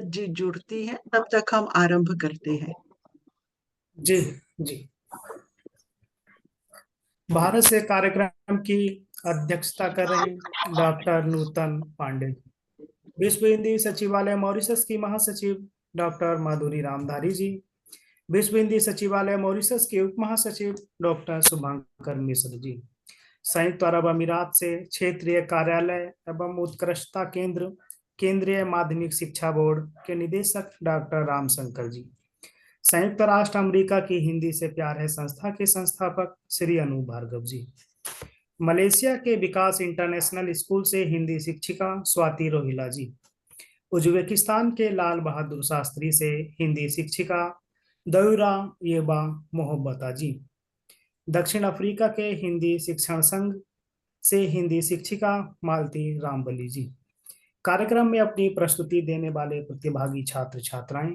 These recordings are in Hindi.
जी जुड़ती हैं, तब तक हम आरंभ करते हैं। जी जी। भारत से कार्यक्रम की अध्यक्षता कर रहे हैं डॉक्टर नूतन पांडे। विश्व हिंदी सचिवालय मॉरिशस की महासचिव डॉक्टर माधुरी रामधारी जी। विश्व हिंदी सचिवालय मॉरिशस के उप महासचिव डॉक्टर शुभंकर मिश्र जी। संयुक्त अरब अमीरात से क्षेत्रीय कार्यालय एवं उत्कृष्टता केंद्र केंद्रीय माध्यमिक शिक्षा बोर्ड के निदेशक डॉक्टर रामशंकर जी। संयुक्त राष्ट्र अमेरिका की हिंदी से प्यार है संस्था के संस्थापक श्री अनूप भार्गव जी। मलेशिया के विकास इंटरनेशनल स्कूल से हिंदी शिक्षिका स्वाति रोहिला जी। उज्बेकिस्तान के लाल बहादुर शास्त्री से हिंदी शिक्षिका दयुरा येबा मोहब्बता जी। दक्षिण अफ्रीका के हिंदी शिक्षण संघ से हिंदी शिक्षिका मालती रामबली जी। कार्यक्रम में अपनी प्रस्तुति देने वाले प्रतिभागी छात्र छात्राएं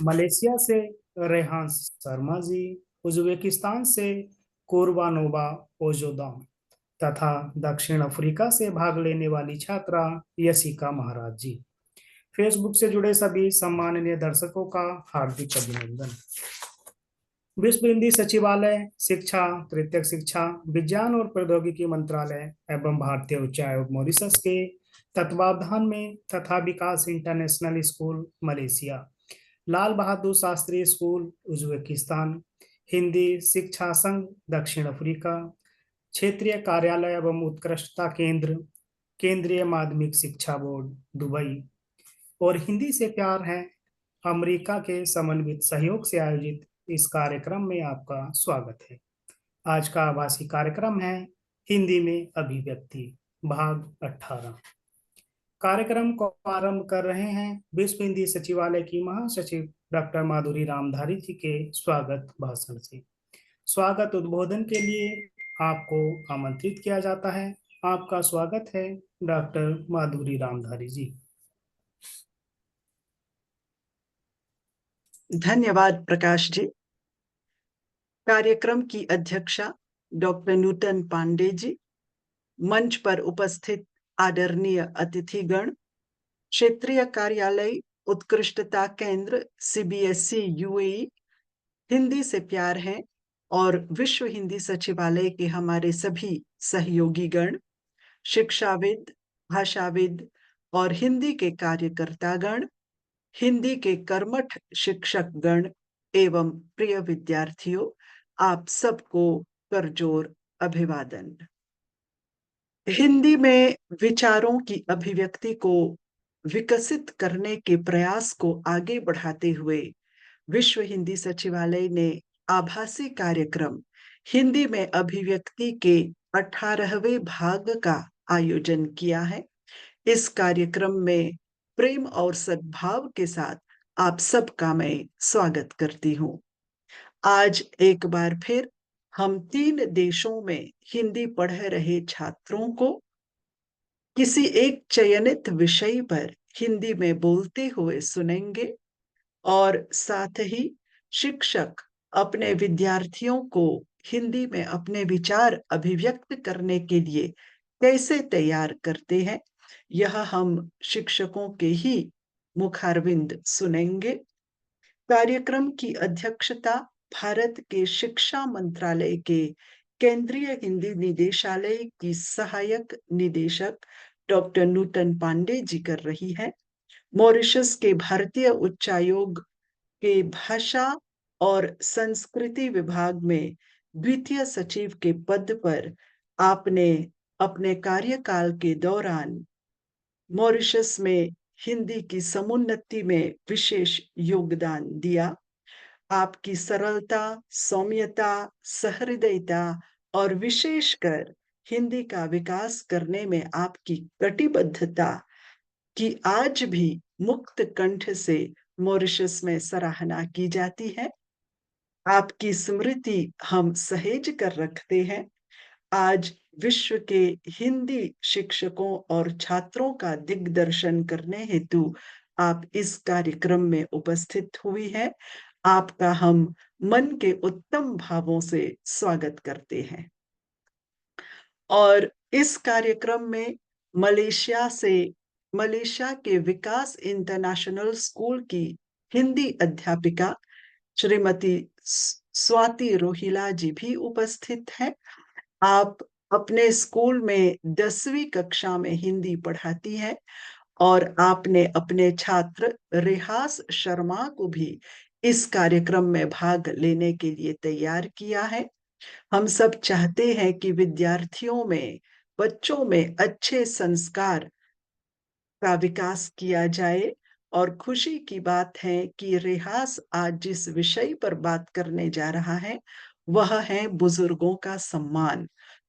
मलेशिया से रेहान शर्मा जी, उज्बेकिस्तान से कुर्बानोबा ओजोदाम तथा दक्षिण अफ्रीका से भाग लेने वाली छात्रा यशिका महाराज जी। फेसबुक से जुड़े सभी सम्माननीय दर्शकों का हार्दिक अभिनंदन। विश्व हिंदी सचिवालय शिक्षा, तृतीयक शिक्षा, विज्ञान और प्रौद्योगिकी मंत्रालय एवं भारतीय उच्चायोग मॉरिशस के तत्वावधान में तथा विकास international school Malaysia, Lal Bahadur Shastri school Uzbekistan, Hindi शिक्षा संघ दक्षिण अफ्रीका, क्षेत्रीय कार्यालय एवं उत्कृष्टता केंद्र केंद्रीय माध्यमिक शिक्षा बोर्ड दुबई और हिंदी से प्यार है अमेरिका के समन्वित सहयोग से आयोजित इस कार्यक्रम में आपका स्वागत है। आज का आभासी कार्यक्रम है हिंदी में अभिव्यक्ति भाग 18। कार्यक्रम को आरंभ कर रहे हैं विश्व हिंदी सचिवालय की महासचिव डॉक्टर माधुरी रामधारी जी के स्वागत भाषण से। स्वागत उद्बोधन के लिए आपको आमंत्रित किया जाता है। आपका स्वागत है डॉक्टर माधुरी रामधारी जी। धन्यवाद प्रकाश जी। कार्यक्रम की अध्यक्षा डॉक्टर नूतन पांडे जी, मंच पर उपस्थित आदरणीय अतिथिगण, क्षेत्रीय कार्यालय उत्कृष्टता केंद्र सीबीएसई यूएई, हिंदी से प्यार है और विश्व हिंदी सचिवालय के हमारे सभी सहयोगी गण, शिक्षाविद, भाषाविद और हिंदी के कार्यकर्तागण, हिंदी के कर्मठ शिक्षक गण एवं प्रिय विद्यार्थियों, आप सबको करजोर अभिवादन। हिंदी में विचारों की अभिव्यक्ति को विकसित करने के प्रयास को आगे बढ़ाते हुए विश्व हिंदी सचिवालय ने आभासी कार्यक्रम हिंदी में अभिव्यक्ति के 18वें भाग का आयोजन किया है। इस कार्यक्रम में प्रेम और सद्भाव के साथ आप सबका मैं स्वागत करती हूँ। आज एक बार फिर हम 3 देशों में हिंदी पढ़ रहे छात्रों को किसी एक चयनित विषय पर हिंदी में बोलते हुए सुनेंगे और साथ ही शिक्षक अपने विद्यार्थियों को हिंदी में अपने विचार अभिव्यक्त करने के लिए कैसे तैयार करते हैं, यह हम शिक्षकों के ही मुखारविंद सुनेंगे। कार्यक्रम की अध्यक्षता भारत के शिक्षा मंत्रालय के केंद्रीय हिंदी निदेशालय की सहायक निदेशक डॉक्टर नूतन पांडे जी कर रही है। मॉरिशस के भारतीय उच्चायोग के भाषा और संस्कृति विभाग में द्वितीय सचिव के पद पर आपने अपने कार्यकाल के दौरान मॉरिशस में हिंदी की समुन्नति में विशेष योगदान दिया। आपकी सरलता, सौम्यता, सहृदयता और विशेषकर हिंदी का विकास करने में आपकी कटिबद्धता की आज भी मुक्त कंठ से मॉरिशस में सराहना की जाती है। आपकी स्मृति हम सहेज कर रखते हैं। आज विश्व के हिंदी शिक्षकों और छात्रों का दिग्दर्शन करने हेतु आप इस कार्यक्रम में उपस्थित हुई हैं। आपका हम मन के उत्तम भावों से स्वागत करते हैं। और इस कार्यक्रम में मलेशिया से मलेशिया के विकास इंटरनेशनल स्कूल की हिंदी अध्यापिका श्रीमती स्वाति रोहिला जी भी उपस्थित हैं। आप अपने स्कूल में 10वीं कक्षा में हिंदी पढ़ाती हैं और आपने अपने छात्र रिहास शर्मा को भी इस कार्यक्रम में भाग लेने के लिए तैयार किया है। हम सब चाहते हैं कि विद्यार्थियों में, बच्चों में अच्छे संस्कार का विकास किया जाए और खुशी की बात है कि रिहास आज जिस विषय पर बात करने जा रहा है वह है बुजुर्गों का सम्मान।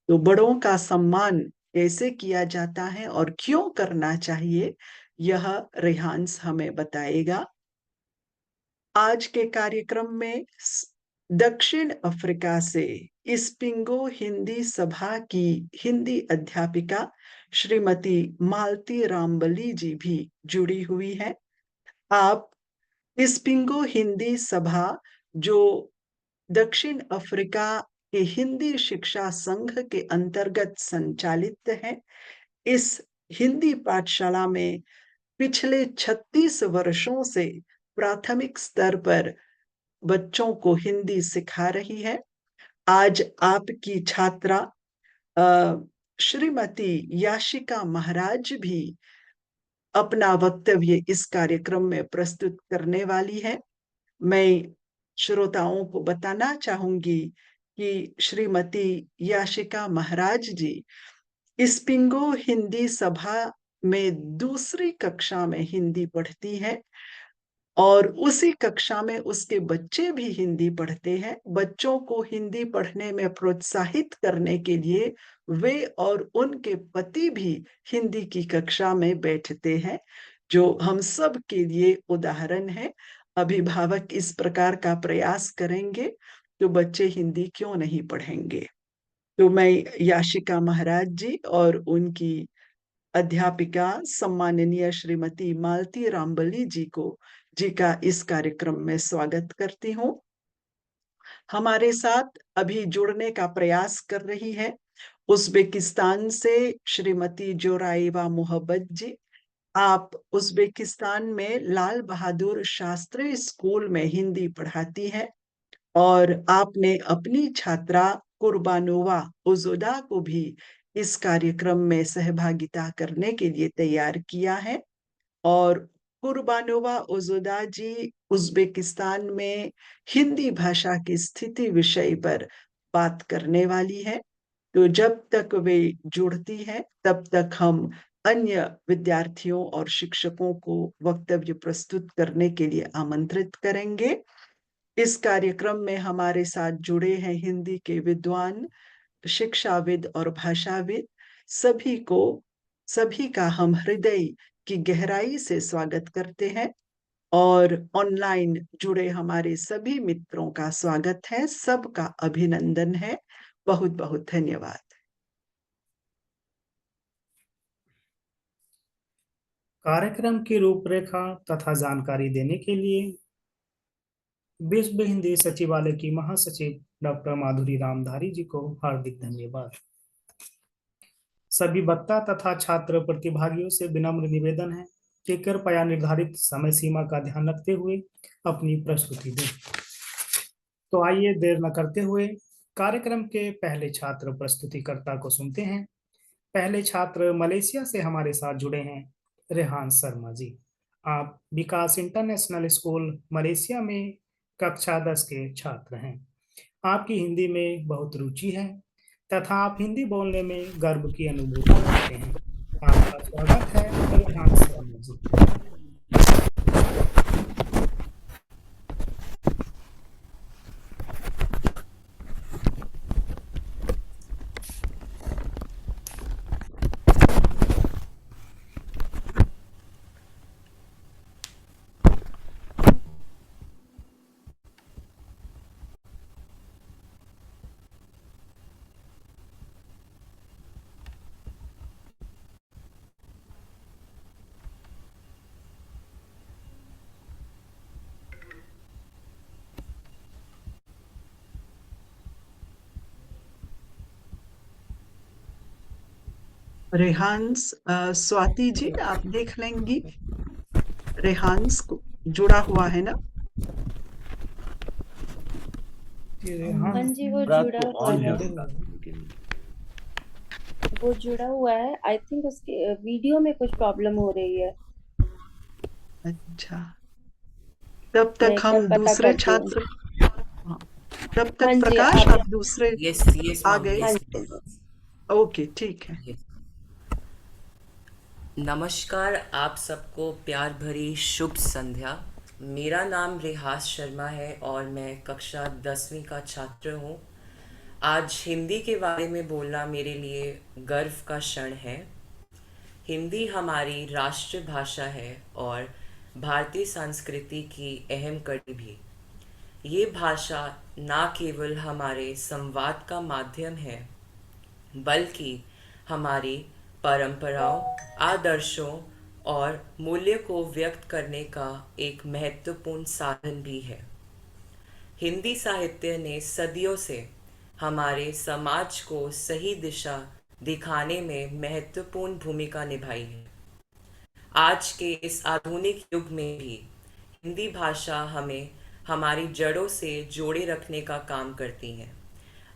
तो बड़ों का सम्मान कैसे किया जाता है और क्यों करना चाहिए, यह रेहांस हमें बताएगा। आज के कार्यक्रम में दक्षिण अफ्रीका से इस्पिंगो हिंदी सभा की हिंदी अध्यापिका श्रीमती मालती रामबली जी भी जुड़ी हुई है। आप इस्पिंगो हिंदी सभा, जो दक्षिण अफ्रीका के हिंदी शिक्षा संघ के अंतर्गत संचालित है, इस हिंदी पाठशाला में पिछले 36 वर्षों से प्राथमिक स्तर पर बच्चों को हिंदी सिखा रही है। आज आपकी छात्रा श्रीमती याशिका महाराज भी अपना वक्तव्य इस कार्यक्रम में प्रस्तुत करने वाली है। मैं श्रोताओं को बताना चाहूंगी कि श्रीमती याशिका महाराज जी इस्पिंगो हिंदी सभा में दूसरी कक्षा में हिंदी पढ़ती है और उसी कक्षा में उसके बच्चे भी हिंदी पढ़ते हैं। बच्चों को हिंदी पढ़ने में प्रोत्साहित करने के लिए वे और उनके पति भी हिंदी की कक्षा में बैठते हैं, जो हम सब के लिए उदाहरण है। अभिभावक इस प्रकार का प्रयास करेंगे तो बच्चे हिंदी क्यों नहीं पढ़ेंगे। तो मैं याशिका महाराज जी और उनकी अध्यापिका सम्माननीय श्रीमती मालती रामबली जी का इस कार्यक्रम में स्वागत करती हूँ। हमारे साथ अभी जुड़ने का प्रयास कर रही है उज्बेकिस्तान से श्रीमती जोराइवा मोहब्बत जी। आप उज्बेकिस्तान में लाल बहादुर शास्त्री स्कूल में हिंदी पढ़ाती हैं और आपने अपनी छात्रा कुर्बानोवा उजुदा को भी इस कार्यक्रम में सहभागिता करने के लिए तैयार किया है। और कुर्बानोवा उजुदा जी उज्बेकिस्तान में हिंदी भाषा की स्थिति विषय पर बात करने वाली है। तो जब तक वे जुड़ती हैं तब तक हम अन्य विद्यार्थियों और शिक्षकों को वक्तव्य प्रस्तुत करने के लिए आमंत्रित करेंगे। इस कार्यक्रम में हमारे साथ जुड़े हैं हिंदी के विद्वान, शिक्षाविद और भाषाविद। सभी को, सभी का हम हृदय की गहराई से स्वागत करते हैं और ऑनलाइन जुड़े हमारे सभी मित्रों का स्वागत है, सबका अभिनंदन है। बहुत बहुत धन्यवाद। कार्यक्रम की रूपरेखा तथा जानकारी देने के लिए विश्व हिंदी सचिवालय की महासचिव डॉक्टर माधुरी रामधारी जी को हार्दिक धन्यवाद। सभी वक्ता तथा छात्र प्रतिभागियों से विनम्र निवेदन है कि कृपया निर्धारित समय सीमा का ध्यान रखते हुए अपनी प्रस्तुति दें। तो आइए देर न करते हुए कार्यक्रम के पहले छात्र प्रस्तुतिकर्ता को सुनते हैं। पहले छात्र मलेशिया से हमारे साथ जुड़े हैं, रेहान शर्मा जी। आप विकास इंटरनेशनल स्कूल मलेशिया में कक्षा 10 के छात्र हैं। आपकी हिंदी में बहुत रुचि है तथा आप हिंदी बोलने में गर्व की अनुभूति करते हैं। आपका स्वागत है रेहान शर्मा जी। रेहांस, स्वाति जी आप देख लेंगी, रेहांस को जुड़ा हुआ है ना? हाँ हाँ जी, वो रात जुड़ा को हुआ ऑन है। है उसका, लेकिन वो जुड़ा हुआ है। आई थिंक उसके वीडियो में कुछ प्रॉब्लम हो रही है। अच्छा, तब मैं तक एक बार हम पता दूसरे करती हूँ। छात्र, हाँ, तब हाँ तक जी, प्रकाश आप। आप दूसरे यस यस आ मैम, गए? हाँ यस जी। ओके, ठीक है। यस। नमस्कार आप सबको, प्यार भरी शुभ संध्या। मेरा नाम रिहास शर्मा है और मैं कक्षा 10वीं का छात्र हूँ। आज हिंदी के बारे में बोलना मेरे लिए गर्व का क्षण है। हिंदी हमारी राष्ट्रभाषा है और भारतीय संस्कृति की अहम कड़ी भी। ये भाषा ना केवल हमारे संवाद का माध्यम है, बल्कि हमारी परंपराओं, आदर्शों और मूल्य को व्यक्त करने का एक महत्वपूर्ण साधन भी है। हिंदी साहित्य ने सदियों से हमारे समाज को सही दिशा दिखाने में महत्वपूर्ण भूमिका निभाई है। आज के इस आधुनिक युग में भी हिंदी भाषा हमें हमारी जड़ों से जोड़े रखने का काम करती है।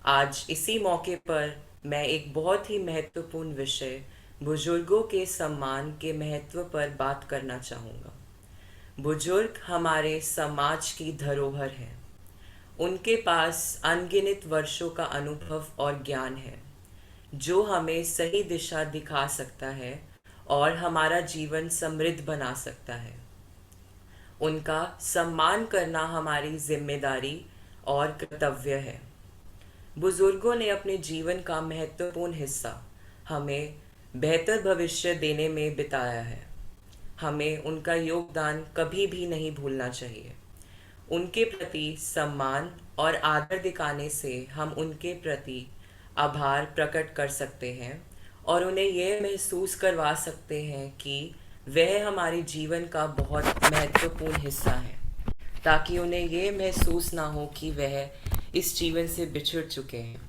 आज इसी मौके पर मैं एक बहुत ही महत्वपूर्ण विषय, बुजुर्गों के सम्मान के महत्व पर बात करना चाहूँगा। बुजुर्ग हमारे समाज की धरोहर हैं। उनके पास अनगिनत वर्षों का अनुभव और ज्ञान है, जो हमें सही दिशा दिखा सकता है और हमारा जीवन समृद्ध बना सकता है। उनका सम्मान करना हमारी जिम्मेदारी और कर्तव्य है। बुजुर्गों ने अपने जीवन का महत्वपूर्ण हिस्सा हमें बेहतर भविष्य देने में बिताया है। हमें उनका योगदान कभी भी नहीं भूलना चाहिए। उनके प्रति सम्मान और आदर दिखाने से हम उनके प्रति आभार प्रकट कर सकते हैं और उन्हें यह महसूस करवा सकते हैं कि वह हमारे जीवन का बहुत महत्वपूर्ण हिस्सा है, ताकि उन्हें यह महसूस ना हो कि वह इस जीवन से बिछड़ चुके हैं।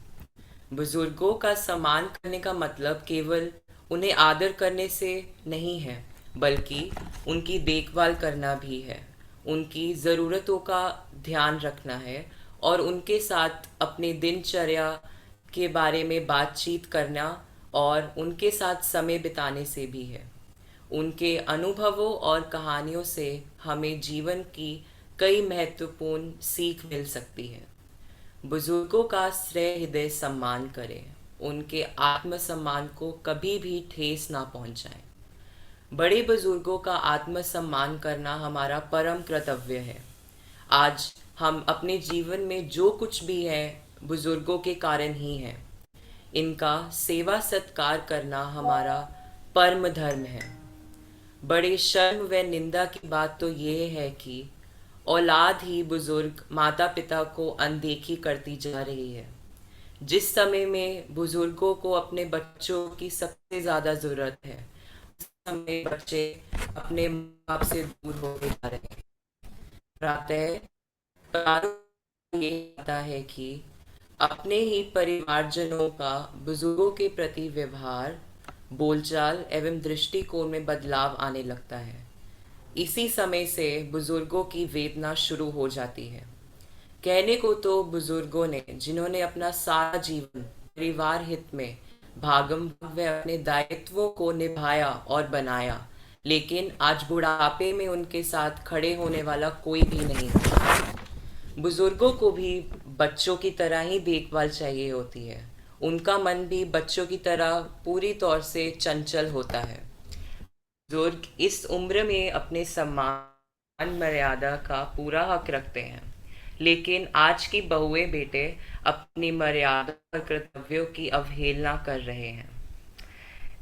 बुजुर्गों का सम्मान करने का मतलब केवल उन्हें आदर करने से नहीं है, बल्कि उनकी देखभाल करना भी है, उनकी ज़रूरतों का ध्यान रखना है और उनके साथ अपने दिनचर्या के बारे में बातचीत करना और उनके साथ समय बिताने से भी है। उनके अनुभवों और कहानियों से हमें जीवन की कई महत्वपूर्ण सीख मिल सकती है। बुजुर्गों का श्रेय हृदय सम्मान करें, उनके आत्मसम्मान को कभी भी ठेस ना पहुंचाएं। बड़े बुजुर्गों का आत्मसम्मान करना हमारा परम कर्तव्य है। आज हम अपने जीवन में जो कुछ भी है, बुजुर्गों के कारण ही है। इनका सेवा सत्कार करना हमारा परम धर्म है। बड़े शर्म व निंदा की बात तो ये है कि औलाद ही बुजुर्ग माता पिता को अनदेखी करती जा रही है। जिस समय में बुजुर्गों को अपने बच्चों की सबसे ज़्यादा ज़रूरत है, उस समय बच्चे अपने माँ बाप से दूर होते जा रहे हैं। प्रातः प्रारंभ ये आता है कि अपने ही परिवारजनों का बुजुर्गों के प्रति व्यवहार, बोलचाल एवं दृष्टिकोण में बदलाव आने लगता है। इसी समय से बुजुर्गों की वेदना शुरू हो जाती है। कहने को तो बुजुर्गों ने, जिन्होंने अपना सारा जीवन परिवार हित में भागम व अपने दायित्वों को निभाया और बनाया, लेकिन आज बुढ़ापे में उनके साथ खड़े होने वाला कोई भी नहीं है। बुजुर्गों को भी बच्चों की तरह ही देखभाल चाहिए होती है। उनका मन भी बच्चों की तरह पूरी तौर से चंचल होता है। बुजुर्ग इस उम्र में अपने सम्मान मर्यादा का पूरा हक रखते हैं, लेकिन आज की बहुएं बेटे अपनी मर्यादा और कर्तव्यों की अवहेलना कर रहे हैं।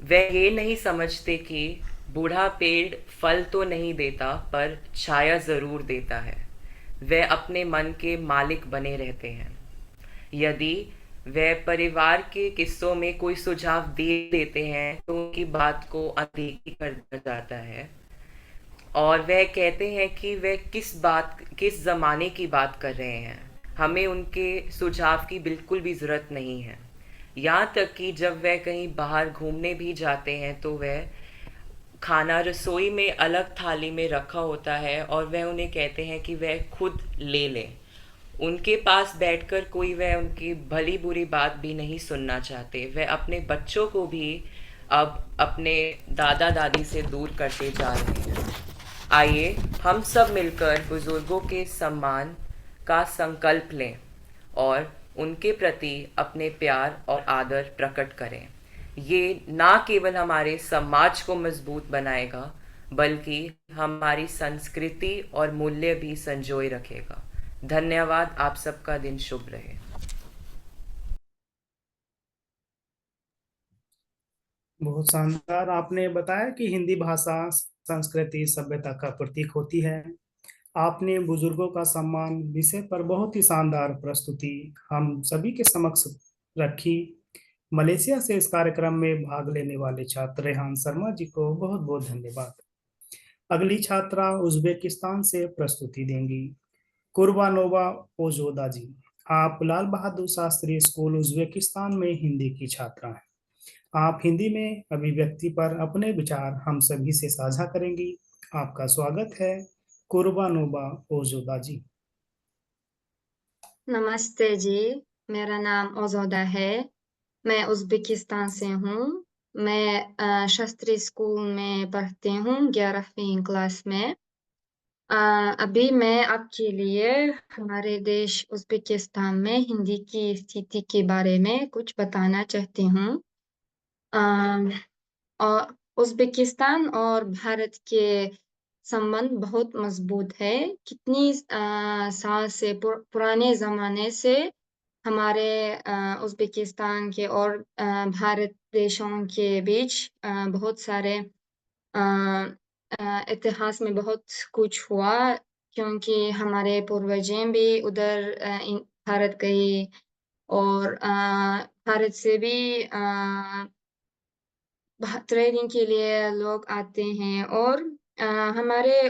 वे ये नहीं समझते कि बूढ़ा पेड़ फल तो नहीं देता, पर छाया जरूर देता है। वे अपने मन के मालिक बने रहते हैं। यदि वे परिवार के किस्सों में कोई सुझाव दे देते हैं तो उनकी बात को अनदेखी कर दिया जाता है और वह कहते हैं कि वे किस ज़माने की बात कर रहे हैं, हमें उनके सुझाव की बिल्कुल भी ज़रूरत नहीं है। यहाँ तक कि जब वह कहीं बाहर घूमने भी जाते हैं तो वह खाना रसोई में अलग थाली में रखा होता है और वह उन्हें कहते हैं कि वह खुद ले लें। उनके पास बैठकर कोई वह उनकी भली बुरी बात भी नहीं सुनना चाहते। वह अपने बच्चों को भी अब अपने दादा दादी से दूर करते जा रहे हैं। आइए हम सब मिलकर बुजुर्गों के सम्मान का संकल्प लें और उनके प्रति अपने प्यार और आदर प्रकट करें। ये ना केवल हमारे समाज को मजबूत बनाएगा बल्कि हमारी संस्कृति और मूल्य भी संजोए रखेगा। धन्यवाद। आप सबका दिन शुभ रहे। बहुत शानदार। आपने बताया कि हिंदी भाषा संस्कृति सभ्यता का प्रतीक होती है। आपने बुजुर्गों का सम्मान विषय पर बहुत ही शानदार प्रस्तुति हम सभी के समक्ष रखी। मलेशिया से इस कार्यक्रम में भाग लेने वाले छात्र रेहान शर्मा जी को बहुत बहुत धन्यवाद। अगली छात्रा उज्बेकिस्तान से प्रस्तुति देंगी कुर्बानोवा ओजोदा जी। आप लाल बहादुर शास्त्री स्कूल उज्बेकिस्तान में हिंदी की छात्रा हैं। आप हिंदी में अभिव्यक्ति पर अपने विचार हम सभी से साझा करेंगी। आपका स्वागत है कुर्बानोवा ओजोदा जी। नमस्ते जी, मेरा नाम ओजोदा है। मैं उज़्बेकिस्तान से हूँ। मैं शास्त्री स्कूल में पढ़ती हूँ 11वीं क्लास में। अभी मैं आपके लिए हमारे देश उज़्बेकिस्तान में हिंदी की स्थिति के बारे में कुछ बताना चाहती हूँ। और उज़्बेकिस्तान और भारत के संबंध बहुत मजबूत है। कितनी साल से पुराने ज़माने से हमारे उज़्बेकिस्तान के और भारत देशों के बीच बहुत सारे इतिहास में बहुत कुछ हुआ, क्योंकि हमारे पूर्वजें भी उधर भारत गए और भारत से भी ट्रेनिंग के लिए लोग आते हैं। और हमारे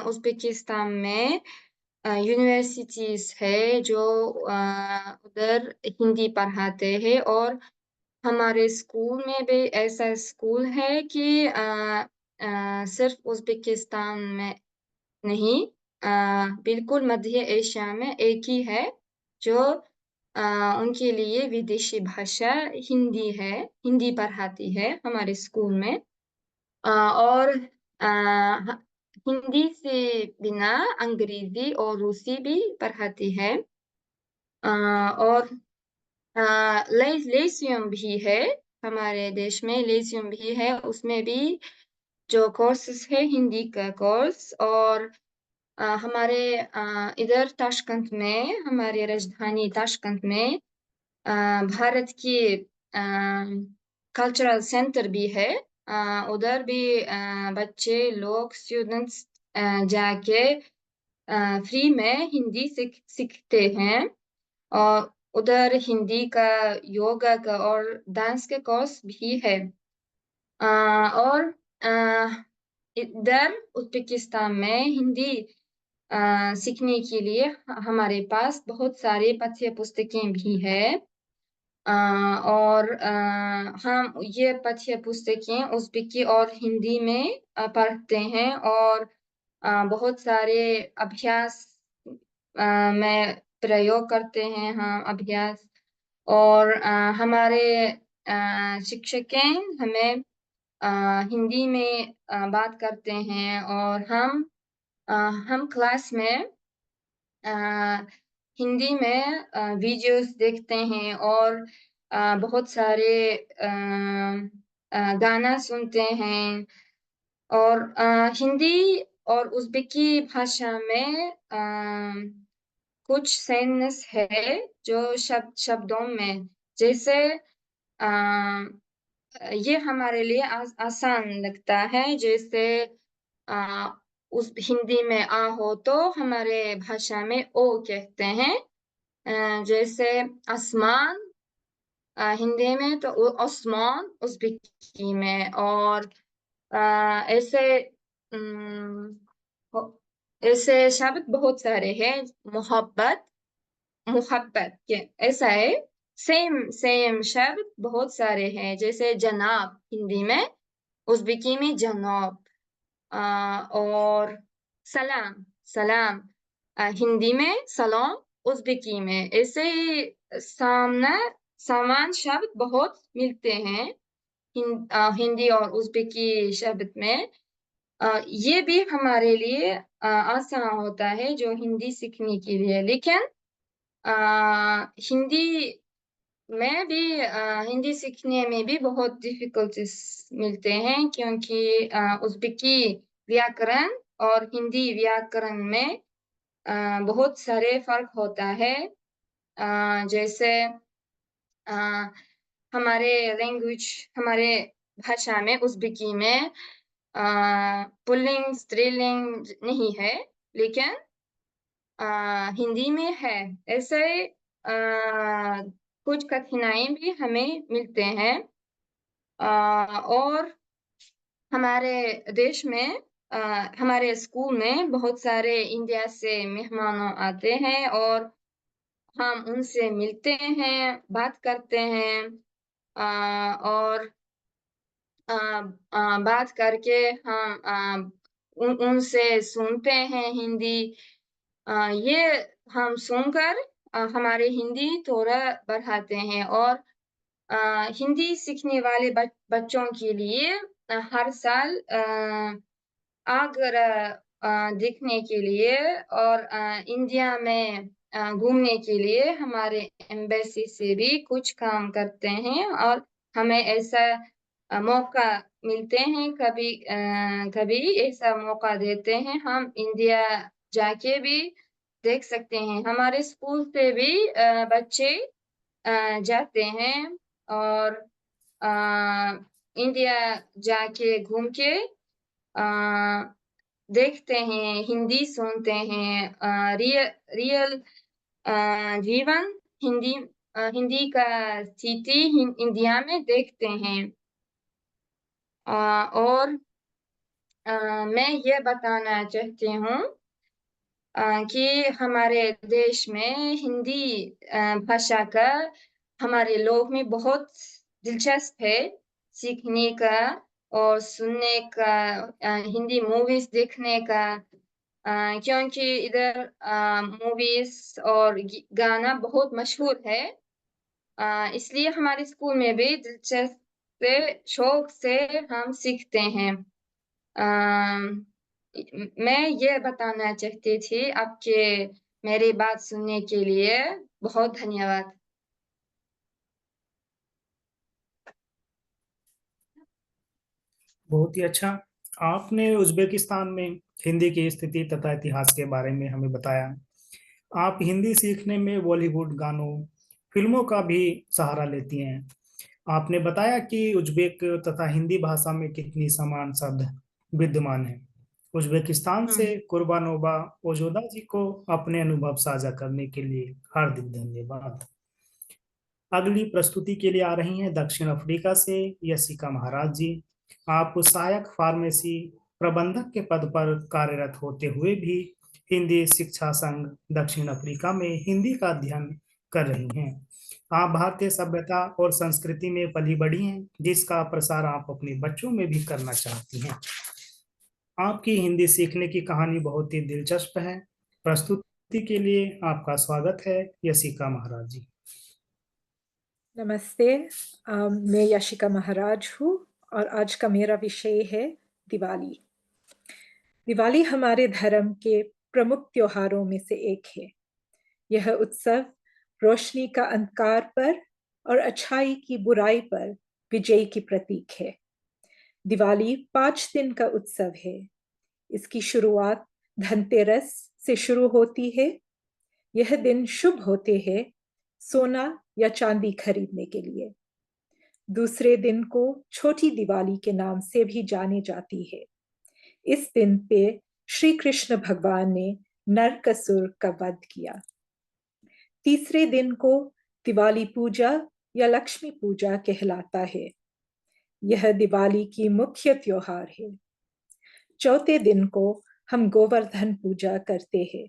उज़्बेकिस्तान में यूनिवर्सिटीज है जो उधर हिंदी पढ़ाते हैं। और हमारे स्कूल में भी ऐसा स्कूल है कि सिर्फ उज़्बेकिस्तान में नहीं, बिल्कुल मध्य एशिया में एक ही है जो उनके लिए विदेशी भाषा हिंदी है, हिंदी पढ़ाती है हमारे स्कूल में। और हिंदी से बिना अंग्रेजी और रूसी भी पढ़ाती है। और लेसियम भी है, हमारे देश में लेसियम भी है, उसमें भी जो कोर्सेस है हिंदी का कोर्स। और हमारे इधर ताशकंद में, हमारे राजधानी ताशकंद में भारत की कल्चरल सेंटर भी है। उधर भी बच्चे लोग स्टूडेंट्स जाके फ्री में हिंदी सीखते हैं। और उधर हिंदी का, योगा का और डांस का कोर्स भी है। और इधर उज़्बेकिस्तान में हिंदी सीखने के लिए हमारे पास बहुत सारे पाठ्य पुस्तकें भी है। और हम ये पाठ्य पुस्तकें उज़्बेकी और हिंदी में पढ़ते हैं। और बहुत सारे अभ्यास में प्रयोग करते हैं हम अभ्यास। और हमारे शिक्षकें हमें हिंदी में बात करते हैं। और हम क्लास में हिंदी में वीडियोस देखते हैं और बहुत सारे गाना सुनते हैं। और हिंदी और उज़्बेकी भाषा में कुछ सेंस है जो शब्दों में, जैसे ये हमारे लिए आसान लगता है। जैसे उस हिंदी में आ हो तो हमारे भाषा में ओ कहते हैं। जैसे आसमान हिंदी में तो ओस्मान उज़्बेकी में। और ऐसे ऐसे शब्द बहुत सारे हैं। मोहब्बत, मोहब्बत के ऐसा है सेम शब्द बहुत सारे हैं, जैसे जनाब हिंदी में, उज़्बेकी में जनाब, और सलाम हिंदी में सलाम, उज़्बेकी में। ऐसे ही समान शब्द बहुत मिलते हैं हिंदी और उज़्बेकी शब्द में। ये भी हमारे लिए आसान होता है जो हिंदी सीखने के लिए, लेकिन हिंदी सीखने में भी बहुत डिफिकल्टीज मिलते हैं, क्योंकि उज़्बेकी व्याकरण और हिंदी व्याकरण में बहुत सारे फर्क होता है। जैसे हमारे भाषा में, उज़्बेकी में पुल्लिंग स्त्रीलिंग नहीं है, लेकिन हिंदी में है। ऐसे कुछ कठिनाई भी हमें मिलते हैं। और हमारे देश में हमारे स्कूल में बहुत सारे इंडिया से मेहमान आते हैं और हम उनसे मिलते हैं, बात करते हैं, और बात करके हम उनसे सुनते हैं हिंदी। ये हम सुनकर हमारे हिंदी थोड़ा बढ़ाते हैं। और हिंदी सीखने वाले बच्चों के लिए हर साल आगरा देखने के लिए और इंडिया में घूमने के लिए हमारे एम्बेसी से भी कुछ काम करते हैं, और हमें ऐसा मौका मिलते हैं, कभी ऐसा मौका देते हैं, हम इंडिया जाके भी देख सकते हैं। हमारे स्कूल से भी बच्चे जाते हैं और इंडिया जाके घूम के देखते हैं, हिंदी सुनते हैं, रियल जीवन हिंदी का स्थिति इंडिया में देखते हैं। और मैं ये बताना चाहती हूँ कि हमारे देश में हिंदी भाषा का हमारे लोग में बहुत दिलचस्प है सीखने का और सुनने का, हिंदी मूवीज देखने का, क्योंकि इधर मूवीज और गाना बहुत मशहूर है। इसलिए हमारे स्कूल में भी दिलचस्प से शौक से हम सीखते हैं। मैं ये बताना चाहती थी आपके मेरी बात सुनने के लिए बहुत धन्यवाद। बहुत ही अच्छा। आपने उज़्बेकिस्तान में हिंदी की स्थिति तथा इतिहास के बारे में हमें बताया। आप हिंदी सीखने में बॉलीवुड गानों, फिल्मों का भी सहारा लेती हैं। आपने बताया कि उज़्बेक तथा हिंदी भाषा में कितनी समान शब्द विद्यमान है। उज़्बेकिस्तान से कुर्बानोबा ओजोदा जी को अपने अनुभव साझा करने के लिए हार्दिक धन्यवाद। अगली प्रस्तुति के लिए आ रही हैं दक्षिण अफ्रीका से यशिका महाराज जी। आप सहायक फार्मेसी प्रबंधक के पद पर कार्यरत होते हुए भी हिंदी शिक्षा संघ दक्षिण अफ्रीका में हिंदी का अध्ययन कर रही हैं। आप भारतीय सभ्यता और संस्कृति में पली बढ़ी हैं, जिसका प्रसार आप अपने बच्चों में भी करना चाहती हैं। आपकी हिंदी सीखने की कहानी बहुत ही दिलचस्प है। प्रस्तुति के लिए आपका स्वागत है यशिका महाराज जी। नमस्ते, मैं यशिका महाराज हूँ और आज का मेरा विषय है दिवाली। दिवाली हमारे धर्म के प्रमुख त्योहारों में से एक है। यह उत्सव रोशनी का अंधकार पर और अच्छाई की बुराई पर विजय की प्रतीक है। दिवाली 5 दिन का उत्सव है। इसकी शुरुआत धनतेरस से शुरू होती है। यह दिन शुभ होते हैं सोना या चांदी खरीदने के लिए। दूसरे दिन को छोटी दिवाली के नाम से भी जानी जाती है। इस दिन पे श्री कृष्ण भगवान ने नरकासुर का वध किया। तीसरे दिन को दिवाली पूजा या लक्ष्मी पूजा कहलाता है। यह दिवाली की मुख्य त्योहार है। चौथे दिन को हम गोवर्धन पूजा करते हैं।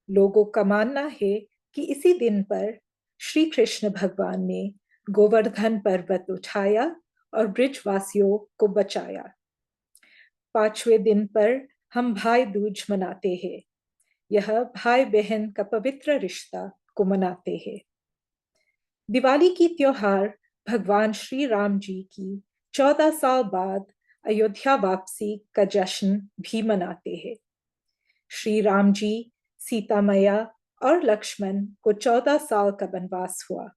लोगों का मानना है कि इसी दिन पर श्री कृष्ण भगवान ने गोवर्धन पर्वत उठाया और ब्रिजवासियों को बचाया। 5वें दिन पर हम भाई दूज मनाते हैं। यह भाई बहन का पवित्र रिश्ता को मनाते हैं। दिवाली की त्योहार भगवान श्री राम जी की 14 साल बाद अयोध्या वापसी का जश्न भी मनाते हैं। श्री राम जी, सीता मैया और लक्ष्मण को 14 साल का वनवास हुआ।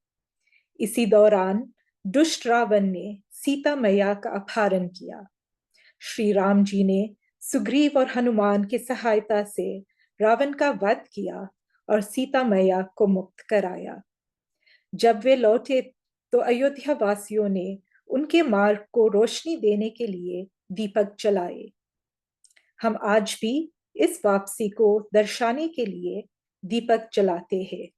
इसी दौरान दुष्ट रावण ने सीता मैया का अपहरण किया। श्री राम जी ने सुग्रीव और हनुमान की सहायता से रावण का वध किया और सीता मैया को मुक्त कराया। जब वे लौटे तो अयोध्या वासियों ने उनके मार्ग को रोशनी देने के लिए दीपक जलाए। हम आज भी इस वापसी को दर्शाने के लिए दीपक जलाते हैं।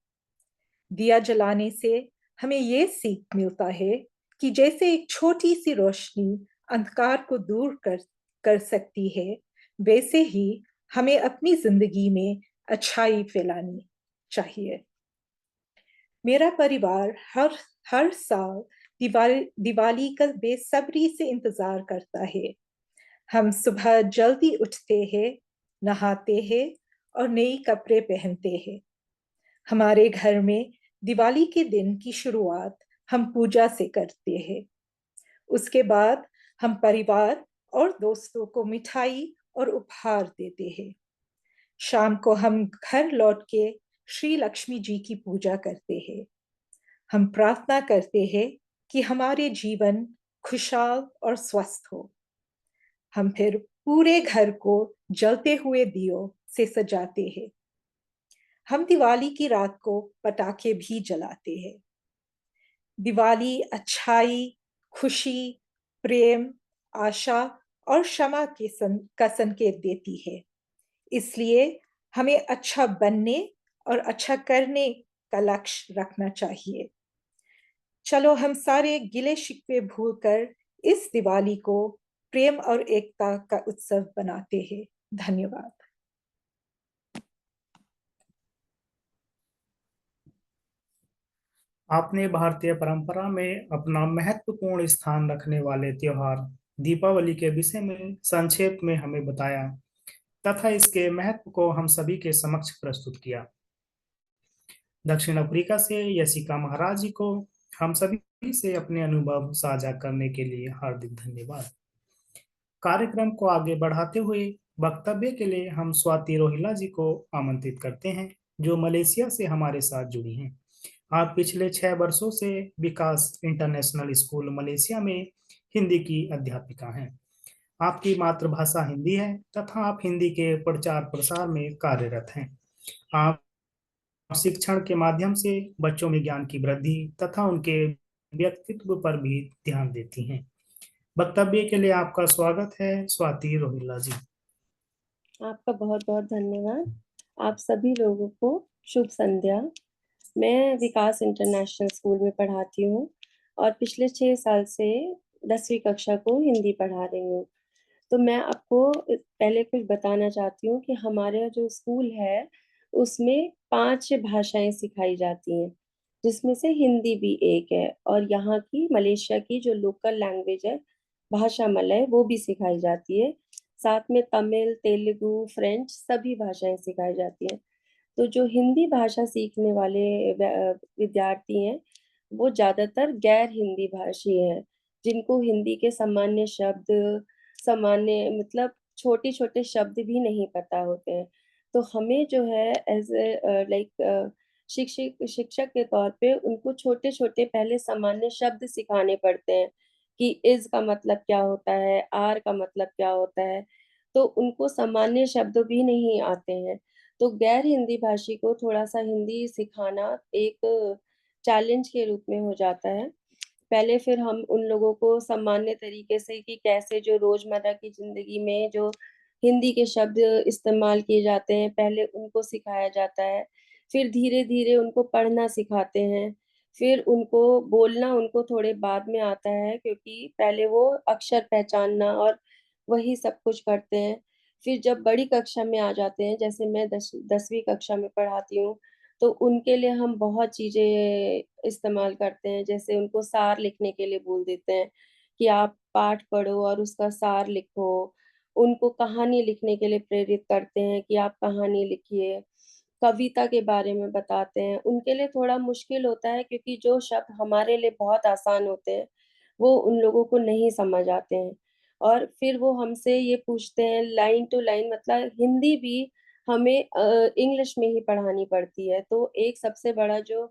दिया जलाने से हमें ये सीख मिलता है कि जैसे एक छोटी सी रोशनी अंधकार को दूर कर सकती है, वैसे ही हमें अपनी जिंदगी में अच्छाई फैलानी चाहिए। मेरा परिवार हर साल दिवाली का बेसब्री से इंतजार करता है। हम सुबह जल्दी उठते हैं, नहाते हैं और नए कपड़े पहनते हैं। हमारे घर में दिवाली के दिन की शुरुआत हम पूजा से करते हैं। उसके बाद हम परिवार और दोस्तों को मिठाई और उपहार देते हैं। शाम को हम घर लौट के श्री लक्ष्मी जी की पूजा करते हैं। हम प्रार्थना करते हैं कि हमारे जीवन खुशहाल और स्वस्थ हो। हम फिर पूरे घर को जलते हुए दियों से सजाते हैं। हम दिवाली की रात को पटाखे भी जलाते हैं। दिवाली अच्छाई, खुशी, प्रेम, आशा और क्षमा का संकेत देती है। इसलिए हमें अच्छा बनने और अच्छा करने का लक्ष्य रखना चाहिए। चलो हम सारे गिले शिकवे भूलकर इस दिवाली को प्रेम और एकता का उत्सव बनाते हैं। धन्यवाद। आपने भारतीय परंपरा में अपना महत्वपूर्ण स्थान रखने वाले त्योहार दीपावली के विषय में संक्षेप में हमें बताया तथा इसके महत्व को हम सभी के समक्ष प्रस्तुत किया। दक्षिण अफ्रीका से यशिका महाराज जी को हम सभी से अपने अनुभव साझा करने के लिए हार्दिक धन्यवाद। कार्यक्रम को आगे बढ़ाते हुए वक्तव्य के लिए हम स्वाति रोहिला जी को आमंत्रित करते हैं, जो मलेशिया से हमारे साथ जुड़ी हैं। आप पिछले 6 वर्षों से विकास इंटरनेशनल स्कूल मलेशिया में हिंदी की अध्यापिका हैं। आपकी मातृभाषा हिंदी है तथा आप हिंदी के प्रचार प्रसार में कार्यरत हैं। आप शिक्षण के माध्यम से बच्चों में ज्ञान की वृद्धि तथा उनके व्यक्तित्व पर भी ध्यान देती हैं। वक्तव्य के लिए आपका स्वागत है, स्वाति रोहिला जी। आपका बहुत बहुत धन्यवाद। आप सभी लोगों को शुभ संध्या। मैं विकास इंटरनेशनल स्कूल में पढ़ाती हूँ और पिछले 6 साल से 10वीं कक्षा को हिंदी पढ़ा रही हूँ। तो मैं आपको पहले कुछ बताना चाहती हूँ कि हमारे जो स्कूल है उसमें 5 भाषाएं सिखाई जाती हैं, जिसमें से हिंदी भी एक है, और यहाँ की मलेशिया की जो लोकल लैंग्वेज है भाषा मलय, वो भी सिखाई जाती है। साथ में तमिल, तेलुगु, फ्रेंच सभी भाषाएं सिखाई जाती हैं। तो जो हिंदी भाषा सीखने वाले विद्यार्थी हैं वो ज्यादातर गैर हिंदी भाषी हैं, जिनको हिंदी के सामान्य शब्द, सामान्य मतलब छोटे छोटे शब्द भी नहीं पता होते हैं। तो हमें जो है एज ए लाइक शिक्षक के तौर पे उनको छोटे छोटे पहले सामान्य शब्द सिखाने पड़ते हैं कि इज का मतलब क्या होता है, आर का मतलब क्या होता है। तो उनको सामान्य शब्द भी नहीं आते हैं। तो गैर हिंदी भाषी को थोड़ा सा हिंदी सिखाना एक चैलेंज के रूप में हो जाता है। पहले फिर हम उन लोगों को सामान्य तरीके से कि कैसे जो रोजमर्रा की जिंदगी में जो हिंदी के शब्द इस्तेमाल किए जाते हैं पहले उनको सिखाया जाता है। फिर धीरे धीरे उनको पढ़ना सिखाते हैं। फिर उनको बोलना उनको थोड़े बाद में आता है, क्योंकि पहले वो अक्षर पहचानना और वही सब कुछ करते हैं। फिर जब बड़ी कक्षा में आ जाते हैं, जैसे मैं 10वीं कक्षा में पढ़ाती हूँ, तो उनके लिए हम बहुत चीजें इस्तेमाल करते हैं, जैसे उनको सार लिखने के लिए बोल देते हैं कि आप पाठ पढ़ो और उसका सार लिखो। उनको कहानी लिखने के लिए प्रेरित करते हैं कि आप कहानी लिखिए। कविता के बारे में बताते हैं। उनके लिए थोड़ा मुश्किल होता है क्योंकि जो शब्द हमारे लिए बहुत आसान होते हैं वो उन लोगों को नहीं समझ आते हैं। और फिर वो हमसे ये पूछते हैं लाइन टू लाइन, मतलब हिंदी भी हमें इंग्लिश में ही पढ़ानी पड़ती है। तो एक सबसे बड़ा जो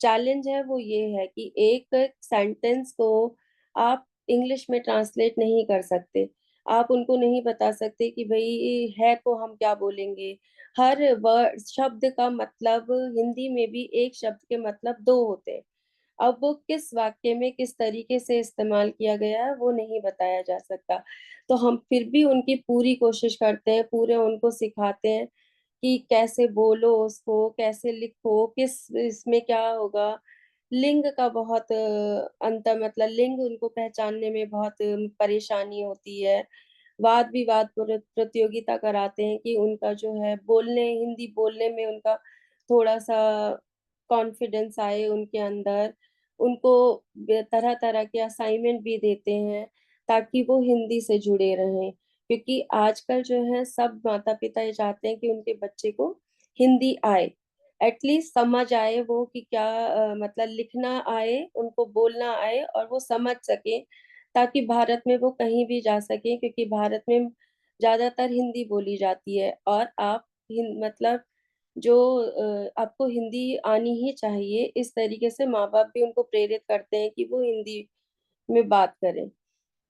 चैलेंज है वो ये है कि एक सेंटेंस को आप इंग्लिश में ट्रांसलेट नहीं कर सकते। आप उनको नहीं बता सकते कि भाई है को हम क्या बोलेंगे। हर वर्ड शब्द का मतलब हिंदी में भी एक शब्द के मतलब दो होते हैं। अब वो किस वाक्य में किस तरीके से इस्तेमाल किया गया है वो नहीं बताया जा सकता। तो हम फिर भी उनकी पूरी कोशिश करते हैं, पूरे उनको सिखाते हैं कि कैसे बोलो उसको, कैसे लिखो, किस इसमें क्या होगा। लिंग का बहुत अंतर, मतलब लिंग उनको पहचानने में बहुत परेशानी होती है। वाद विवाद प्रतियोगिता कराते हैं कि उनका जो है बोलने, हिंदी बोलने में उनका थोड़ा सा कॉन्फिडेंस आए उनके अंदर। उनको तरह तरह के असाइनमेंट भी देते हैं ताकि वो हिंदी से जुड़े रहें, क्योंकि आजकल जो है सब माता पिता ये चाहते हैं कि उनके बच्चे को हिंदी आए, एटलीस्ट समझ आए वो कि क्या मतलब लिखना आए, उनको बोलना आए और वो समझ सके, ताकि भारत में वो कहीं भी जा सके, क्योंकि भारत में ज्यादातर हिंदी बोली जाती है। और आप मतलब जो आपको हिंदी आनी ही चाहिए, इस तरीके से माँ बाप भी उनको प्रेरित करते हैं कि वो हिंदी में बात करें।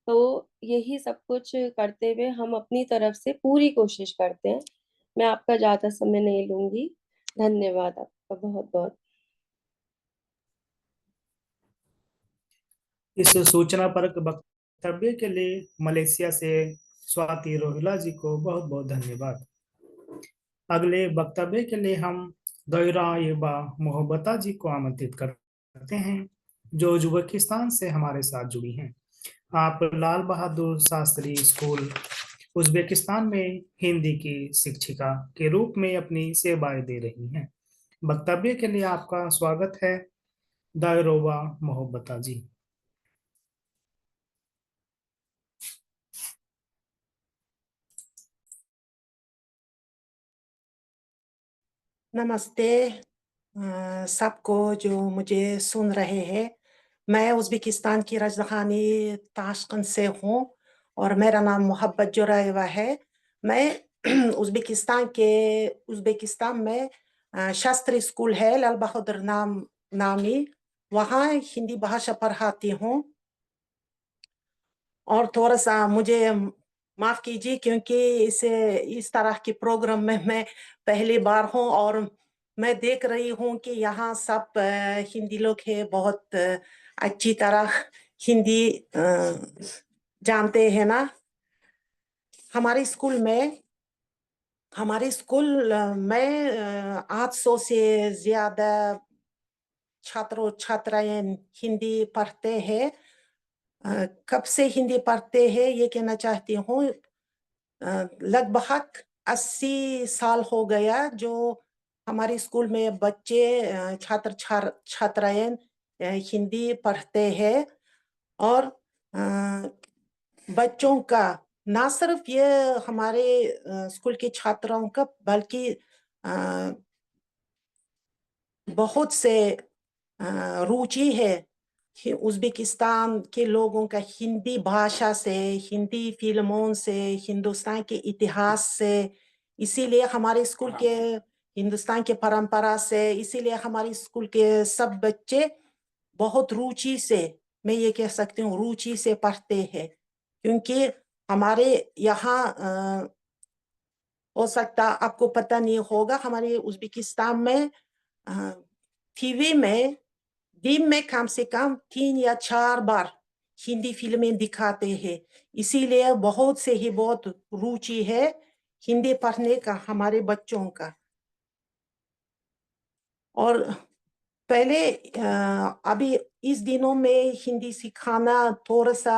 तो यही सब कुछ करते हुए हम अपनी तरफ से पूरी कोशिश करते हैं। मैं आपका ज्यादा समय नहीं लूंगी। धन्यवाद आपका बहुत बहुत। इस सूचना परक वक्तव्य के लिए मलेशिया से स्वाति रोहिला जी को बहुत बहुत धन्यवाद। अगले वक्तव्य के लिए हम गैरा युवा मोहब्बता जी को आमंत्रित करते हैं, जो उज्बेकिस्तान से हमारे साथ जुड़ी हैं। आप लाल बहादुर शास्त्री स्कूल उज्बेकिस्तान में हिंदी की शिक्षिका के रूप में अपनी सेवाएं दे रही हैं। वक्तव्य के लिए आपका स्वागत है, दायरोबा मोहब्बता जी। नमस्ते सबको जो मुझे सुन रहे हैं। मैं उज़्बेकिस्तान की राजधानी ताशकंद से हूँ और मेरा नाम मोहब्बत जोराएवा है। मैं उज़्बेकिस्तान में शास्त्री स्कूल है लाल बहादुर नामी, वहाँ हिंदी भाषा पढ़ाती हूँ। और थोड़ा सा मुझे माफ कीजिए क्योंकि इस तरह के प्रोग्राम में मैं पहली बार हूँ और मैं देख रही हूँ कि यहाँ सब हिंदी लोग हैं, बहुत अच्छी तरह हिंदी जानते हैं ना। हमारे स्कूल में 800 से ज्यादा छात्रों छात्राएं हिंदी पढ़ते हैं। कब से हिंदी पढ़ते हैं ये कहना चाहती हूँ। लगभग 80 साल हो गया जो हमारे स्कूल में बच्चे छात्र छात्राएं हिंदी पढ़ते हैं। और बच्चों का ना सिर्फ ये हमारे स्कूल के छात्रों का बल्कि बहुत से रुचि है उज़्बेकिस्तान के लोगों का हिंदी भाषा से, हिंदी फिल्मों से, हिंदुस्तान के इतिहास से। इसीलिए हमारे स्कूल के हिंदुस्तान के परंपरा से, इसीलिए हमारे स्कूल के सब बच्चे बहुत रुचि से, मैं ये कह सकती हूँ रुचि से पढ़ते हैं। क्योंकि हमारे यहाँ हो सकता आपको पता नहीं होगा, हमारे उज़्बेकिस्तान में टीवी में दिन में कम से कम 3 या 4 बार हिंदी फिल्में दिखाते हैं। इसीलिए बहुत रुचि है हिंदी पढ़ने का हमारे बच्चों का। और पहले अभी इस दिनों में हिंदी सिखाना थोड़ा सा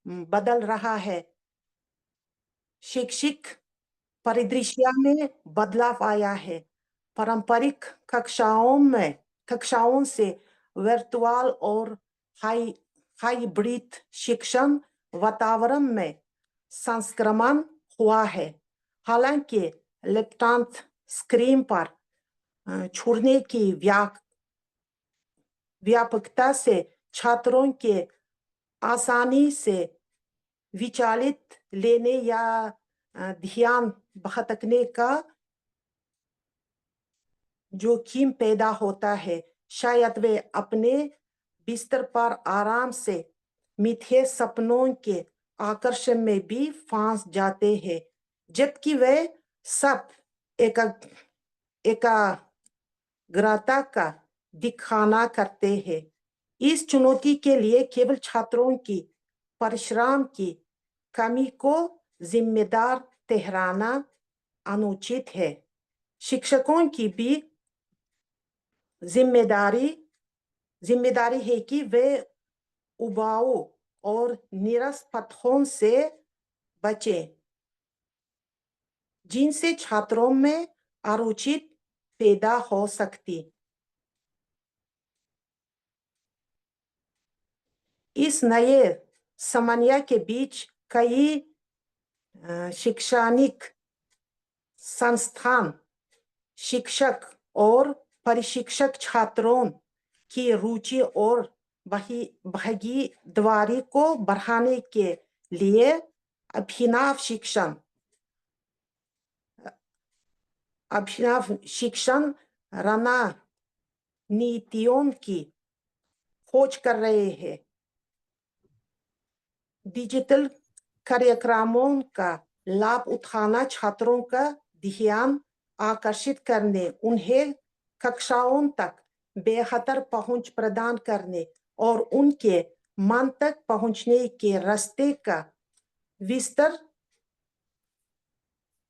बदल रहा है। शैक्षिक परिदृश्य में बदलाव आया है। पारंपरिक कक्षाओं से वर्चुअल और हाइब्रिड शिक्षण वातावरण में संक्रमण हुआ है। हालांकि लैपटॉप स्क्रीन पर छोड़ने की व्यापकता से छात्रों के आसानी से विचलित लेने या ध्यान भटकने का जोखिम पैदा होता है। शायद वे अपने बिस्तर पर आराम से मिथ्या सपनों के आकर्षण में भी फंस जाते हैं, जबकि वे सब एकाग्रता का दिखाना करते हैं। इस चुनौती के लिए केवल छात्रों की परिश्रम की कमी को जिम्मेदार ठहराना अनुचित है। शिक्षकों की भी जिम्मेदारी है कि वे उबाऊ और नीरस पथों से बचें, जिनसे छात्रों में अरुचि पैदा हो सकती। इस नए समन्वय के बीच कई शैक्षणिक संस्थान, शिक्षक और प्रशिक्षक छात्रों की रुचि और भागीदारी को बढ़ाने के लिए अभिनव शिक्षण रणनीतियों की खोज कर रहे हैं। डिजिटल कार्यक्रमों का लाभ उठाना, छात्रों का ध्यान आकर्षित करने, उन्हें कक्षाओं तक बेहतर पहुंच प्रदान करने और उनके मन तक पहुंचने के रास्ते का विस्तार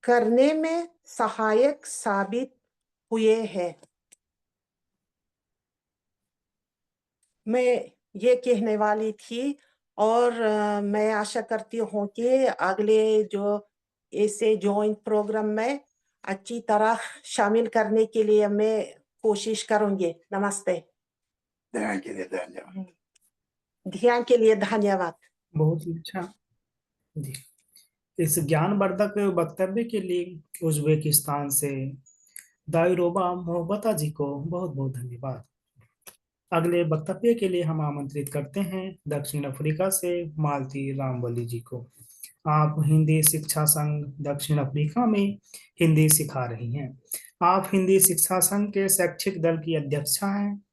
करने में सहायक साबित हुए हैं। मैं ये कहने वाली थी और मैं आशा करती हूँ कि अगले जो ऐसे जॉइंट प्रोग्राम में अच्छी तरह शामिल करने के लिए मैं कोशिश करूंगी। नमस्ते। ध्यान के लिए धन्यवाद। ध्यान के लिए धन्यवाद। बहुत ही अच्छा जी। इस ज्ञानवर्धक वक्तव्य के लिए उज्बेकिस्तान से दायरोबा मोहब्बता जी को बहुत बहुत धन्यवाद। अगले वक्तव्य के लिए हम आमंत्रित करते हैं दक्षिण अफ्रीका से मालती रामबली जी को। आप हिंदी शिक्षा संघ दक्षिण अफ्रीका में हिंदी सिखा रही हैं। आप हिंदी शिक्षा संघ के शैक्षिक दल की अध्यक्षा हैं।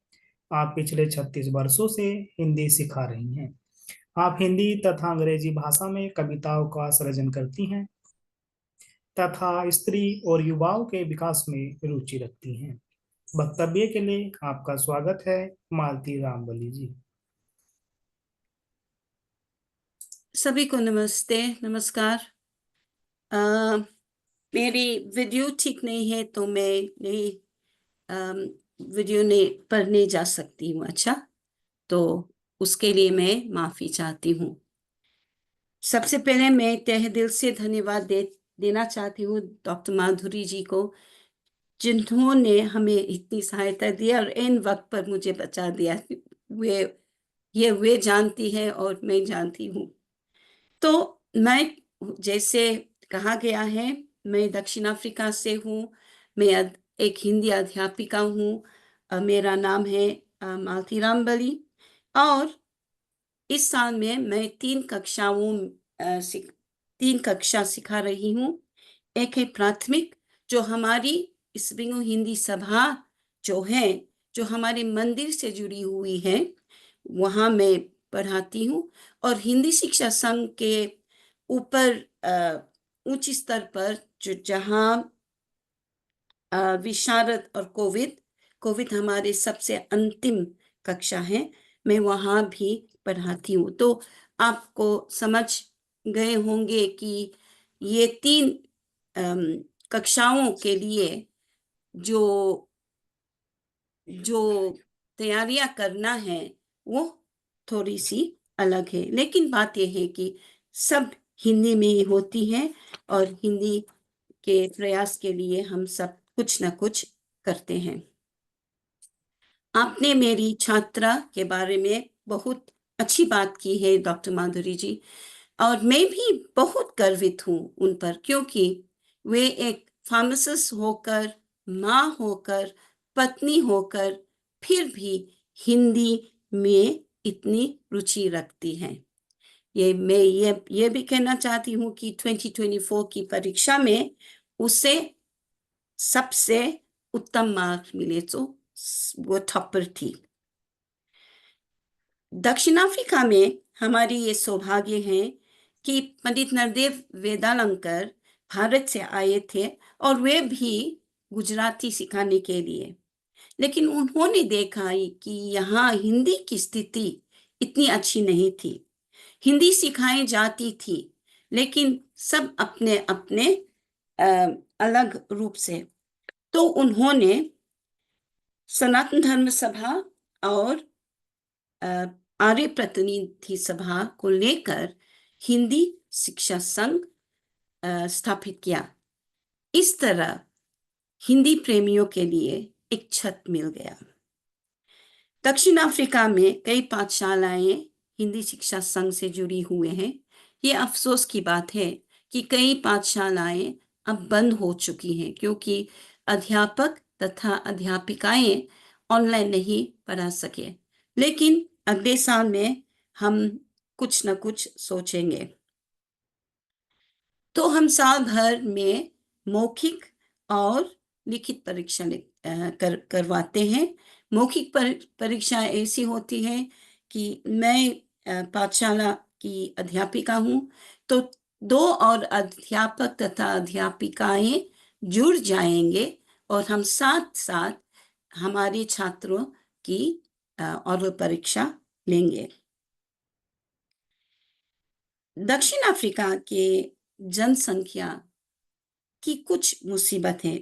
आप पिछले 36 वर्षों से हिंदी सिखा रही हैं। आप हिंदी तथा अंग्रेजी भाषा में कविताओं का सृजन करती हैं तथा स्त्री और युवाओं के विकास में रुचि रखती हैं। वक्तव्य के लिए आपका स्वागत है मालती रामबली जी। सभी को नमस्ते, नमस्कार। मेरी वीडियो ठीक नहीं है तो मैं नहीं वीडियो नहीं पढ़ने जा सकती हूँ। अच्छा, तो उसके लिए मैं माफी चाहती हूँ। सबसे पहले मैं तहे दिल से धन्यवाद देना चाहती हूँ डॉक्टर माधुरी जी को, जिन्होंने हमें इतनी सहायता दी और इन वक्त पर मुझे बचा दिया। वे जानती है और मैं जानती हूँ। तो मैं, जैसे कहा गया है, मैं दक्षिण अफ्रीका से हूँ। मैं एक हिंदी अध्यापिका हूँ। मेरा नाम है मालती रामबली और इस साल में मैं 3 कक्षा सिखा रही हूँ। एक है प्राथमिक, जो हमारी स्प्रिंगो हिंदी सभा जो है, जो हमारे मंदिर से जुड़ी हुई है, वहाँ मैं पढ़ाती हूँ। और हिंदी शिक्षा संघ के ऊपर उच्च स्तर पर जहाँ विशारद और कोविद हमारे सबसे अंतिम कक्षा है, मैं वहाँ भी पढ़ाती हूँ। तो आपको समझ गए होंगे कि ये 3 कक्षाओं के लिए जो तैयारियां करना है वो थोड़ी सी अलग है, लेकिन बात यह है कि सब हिंदी में ही होती है और हिंदी के प्रयास के लिए हम सब कुछ ना कुछ करते हैं। आपने मेरी छात्रा के बारे में बहुत अच्छी बात की है डॉक्टर माधुरी जी, और मैं भी बहुत गर्वित हूँ उन पर, क्योंकि वे एक फार्मासिस्ट होकर, माँ होकर, पत्नी होकर फिर भी हिंदी में इतनी रुचि रखती हैं। मैं ये भी कहना चाहती हूँ कि 2024 की परीक्षा में उसे सबसे उत्तम मार्क्स मिले, तो वो टॉपर थी। दक्षिण अफ्रीका में हमारी ये सौभाग्य है कि पंडित नरदेव वेदालंकर भारत से आए थे, और वे भी गुजराती सिखाने के लिए, लेकिन उन्होंने देखा कि यहाँ हिंदी की स्थिति इतनी अच्छी नहीं थी। हिंदी सिखाई जाती थी, लेकिन सब अपने अपने अलग रूप से। तो उन्होंने सनातन धर्म सभा और आर्य प्रतिनिधि सभा को लेकर हिंदी शिक्षा संघ स्थापित किया। इस तरह हिंदी प्रेमियों के लिए एक छत मिल गया। दक्षिण अफ्रीका में कई पाठशालाएं हिंदी शिक्षा संघ से जुड़ी हुए हैं। ये अफसोस की बात है कि कई पाठशालाएं अब बंद हो चुकी हैं, क्योंकि अध्यापक तथा अध्यापिकाएं ऑनलाइन नहीं पढ़ा सके। लेकिन अगले साल में हम कुछ न कुछ सोचेंगे। तो हम साल भर में मौखिक और लिखित परीक्षा करवाते हैं। मौखिक परीक्षा ऐसी होती है कि मैं पाठशाला की अध्यापिका हूँ, तो 2 और अध्यापक तथा अध्यापिकाएं जुड़ जाएंगे और हम साथ साथ हमारे छात्रों की ओरल परीक्षा लेंगे। दक्षिण अफ्रीका के जनसंख्या की कुछ मुसीबत है,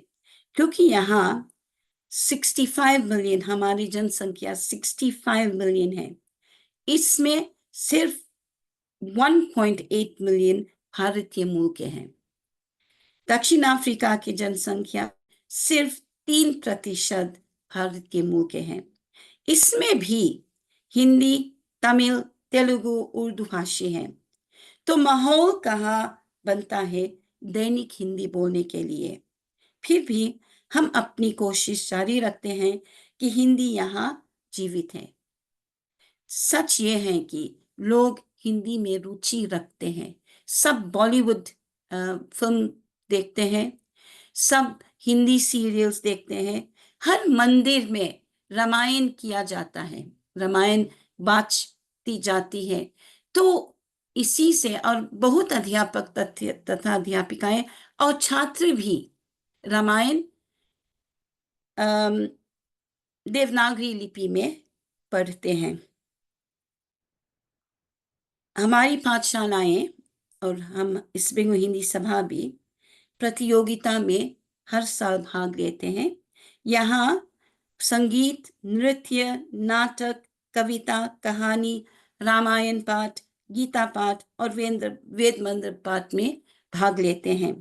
क्योंकि यहाँ 65 मिलियन, हमारी जनसंख्या 65 मिलियन है। इसमें सिर्फ 1.8 मिलियन भारतीय मूल के हैं। दक्षिण अफ्रीका की जनसंख्या सिर्फ 3% भारतीय मूल के हैं। इसमें भी हिंदी, तमिल, तेलुगु, उर्दू भाषी हैं। तो माहौल कहाँ बनता है दैनिक हिंदी बोलने के लिए। फिर भी हम अपनी कोशिश जारी रखते हैं कि हिंदी यहाँ जीवित है। सच ये है कि लोग हिंदी में रुचि रखते हैं। सब बॉलीवुड फिल्म देखते हैं, सब हिंदी सीरियल्स देखते हैं। हर मंदिर में रामायण किया जाता है, रामायण बाँची जाती है। तो इसी से, और बहुत अध्यापक तथा अध्यापिकाएं और छात्र भी रामायण देवनागरी लिपि में पढ़ते हैं। हमारी पाठशालाएं और हम ईस्ट बंगाल हिंदी सभा भी प्रतियोगिता में हर साल भाग लेते हैं। यहाँ संगीत, नृत्य, नाटक, कविता, कहानी, रामायण पाठ, गीता पाठ और वेद मंत्र पाठ में भाग लेते हैं।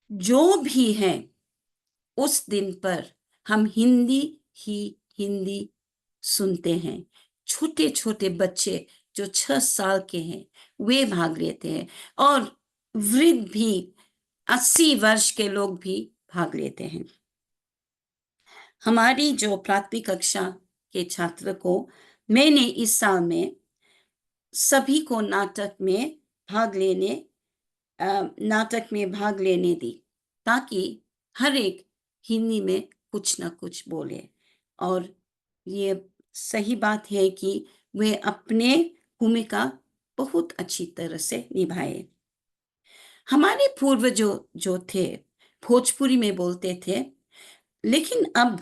जो भी है उस दिन पर हम हिंदी ही हिंदी सुनते हैं। छोटे छोटे बच्चे जो 6 साल के हैं वे भाग लेते हैं, और वृद्ध भी 80 वर्ष के लोग भी भाग लेते हैं। हमारी जो प्राथमिक कक्षा के छात्र को मैंने इस साल में सभी को नाटक में भाग लेने दी, ताकि हर एक हिंदी में कुछ ना कुछ बोले। और ये सही बात है कि वे अपने भूमिका बहुत अच्छी तरह से निभाए। हमारे पूर्वज जो थे भोजपुरी में बोलते थे, लेकिन अब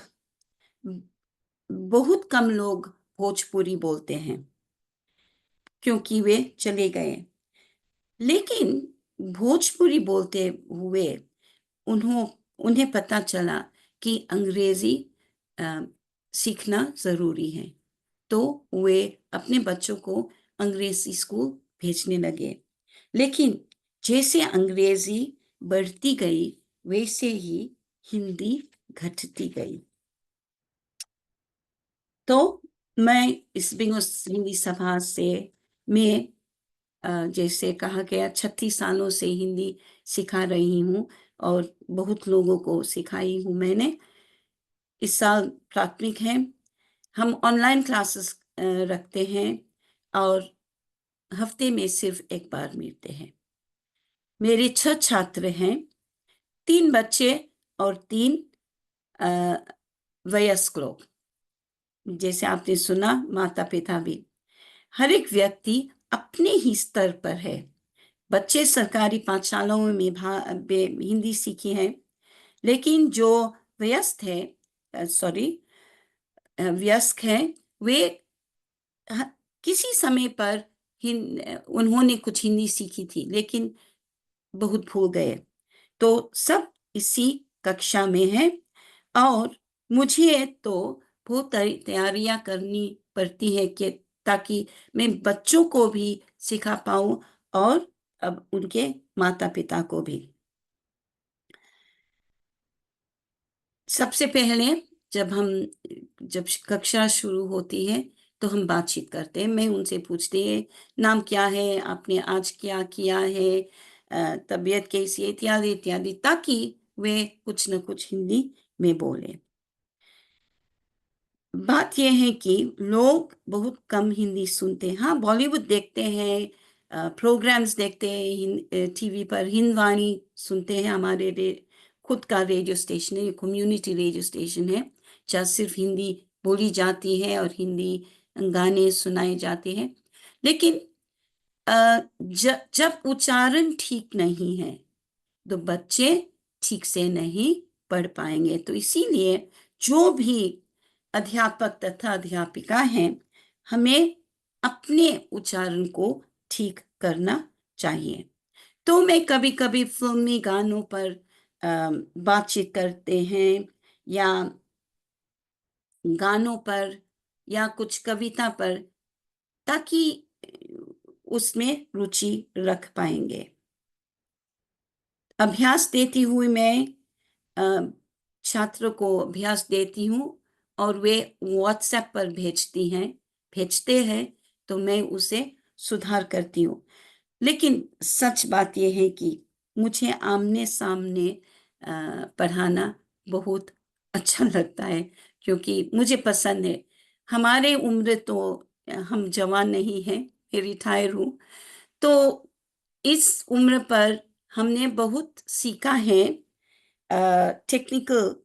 बहुत कम लोग भोजपुरी बोलते हैं, क्योंकि वे चले गए। लेकिन भोजपुरी बोलते हुए उन्हें पता चला कि अंग्रेजी सीखना जरूरी है, तो वे अपने बच्चों को अंग्रेजी स्कूल भेजने लगे। लेकिन जैसे अंग्रेजी बढ़ती गई, वैसे ही हिंदी घटती गई। तो मैं इस बिंगोस हिंदी सभा से मैं जैसे कहा गया 36 सालों से हिंदी सिखा रही हूँ और बहुत लोगों को सिखाई हूँ मैंने। इस साल प्राथमिक है, हम ऑनलाइन क्लासेस रखते हैं और हफ्ते में सिर्फ एक बार मिलते हैं। मेरे 6 छात्र हैं, 3 बच्चे और 3 वयस्क लोग। जैसे आपने सुना, माता पिता भी। हर एक व्यक्ति अपने ही स्तर पर है। बच्चे सरकारी पाठशालाओं में हिंदी सीखी है, लेकिन जो वयस्क है वे किसी समय पर उन्होंने कुछ हिंदी सीखी थी लेकिन बहुत भूल गए। तो सब इसी कक्षा में है और मुझे तो बहुत तैयारियां करनी पड़ती है कि ताकि मैं बच्चों को भी सिखा पाऊं और अब उनके माता पिता को भी। सबसे पहले जब कक्षा शुरू होती है तो हम बातचीत करते हैं। मैं उनसे पूछती है, नाम क्या है, आपने आज क्या किया है, तबीयत कैसी है, इत्यादि इत्यादि, ताकि वे कुछ न कुछ हिंदी में बोले। बात यह है कि लोग बहुत कम हिंदी सुनते हैं। हाँ, बॉलीवुड देखते हैं, प्रोग्राम्स देखते हैं, टीवी पर हिंदवाणी सुनते हैं। हमारे खुद का रेडियो स्टेशन है, कम्युनिटी रेडियो स्टेशन है, जहाँ सिर्फ हिंदी बोली जाती है और हिंदी गाने सुनाए जाते हैं। लेकिन जब उच्चारण ठीक नहीं है तो बच्चे ठीक से नहीं पढ़ पाएंगे। तो इसीलिए जो भी अध्यापक तथा अध्यापिका हैं, हमें अपने उच्चारण को ठीक करना चाहिए। तो मैं कभी कभी फिल्मी गानों पर बातचीत करते हैं या गानों पर या कुछ कविता पर, ताकि उसमें रुचि रख पाएंगे। अभ्यास देती हुई मैं छात्रों को अभ्यास देती हूँ और वे व्हाट्सएप पर भेजते हैं तो मैं उसे सुधार करती हूँ। लेकिन सच बात यह है कि मुझे आमने सामने पढ़ाना बहुत अच्छा लगता है, क्योंकि मुझे पसंद है। हमारे उम्र तो हम जवान नहीं हैं, मैं रिटायर हूँ, तो इस उम्र पर हमने बहुत सीखा है टेक्निकल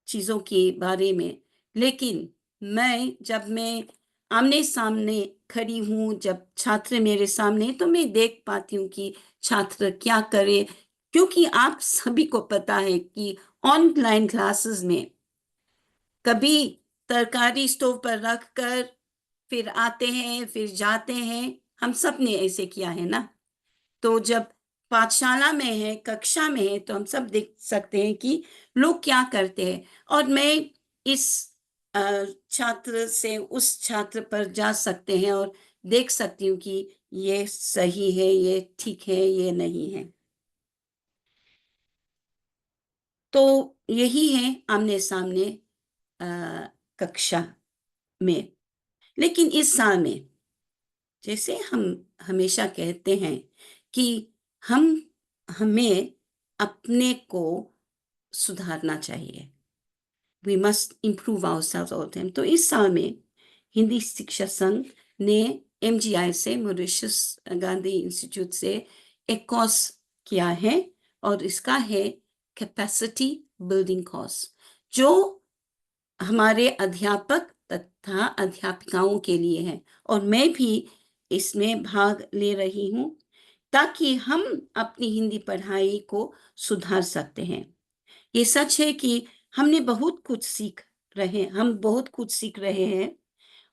चीज़ों के बारे में। लेकिन जब मैं आमने सामने खड़ी हूँ, जब छात्र मेरे सामने, तो मैं देख पाती हूँ कि छात्र क्या करे, क्योंकि आप सभी को पता है कि ऑनलाइन क्लासेस में कभी तरकारी स्टोव पर रख कर फिर आते हैं, फिर जाते हैं। हम सब ने ऐसे किया है ना। तो जब पाठशाला में है, कक्षा में है, तो हम सब देख सकते हैं कि लोग क्या करते हैं। और मैं इस छात्र से उस छात्र पर जा सकते हैं और देख सकती हूँ कि ये सही है, ये ठीक है, ये नहीं है। तो यही है आमने सामने कक्षा में। लेकिन इस साल में, जैसे हम हमेशा कहते हैं कि हमें अपने को सुधारना चाहिए, we must improve ourselves all the time। तो इस साल में हिंदी शिक्षा संघ ने MGI से, मॉरिशस गांधी इंस्टीट्यूट से एक कोर्स किया है और इसका है कैपेसिटी बिल्डिंग कोर्स, जो हमारे अध्यापक तथा अध्यापिकाओं के लिए है। और मैं भी इसमें भाग ले रही हूँ ताकि हम अपनी हिंदी पढ़ाई को सुधार सकते हैं। ये सच है कि हम बहुत कुछ सीख रहे हैं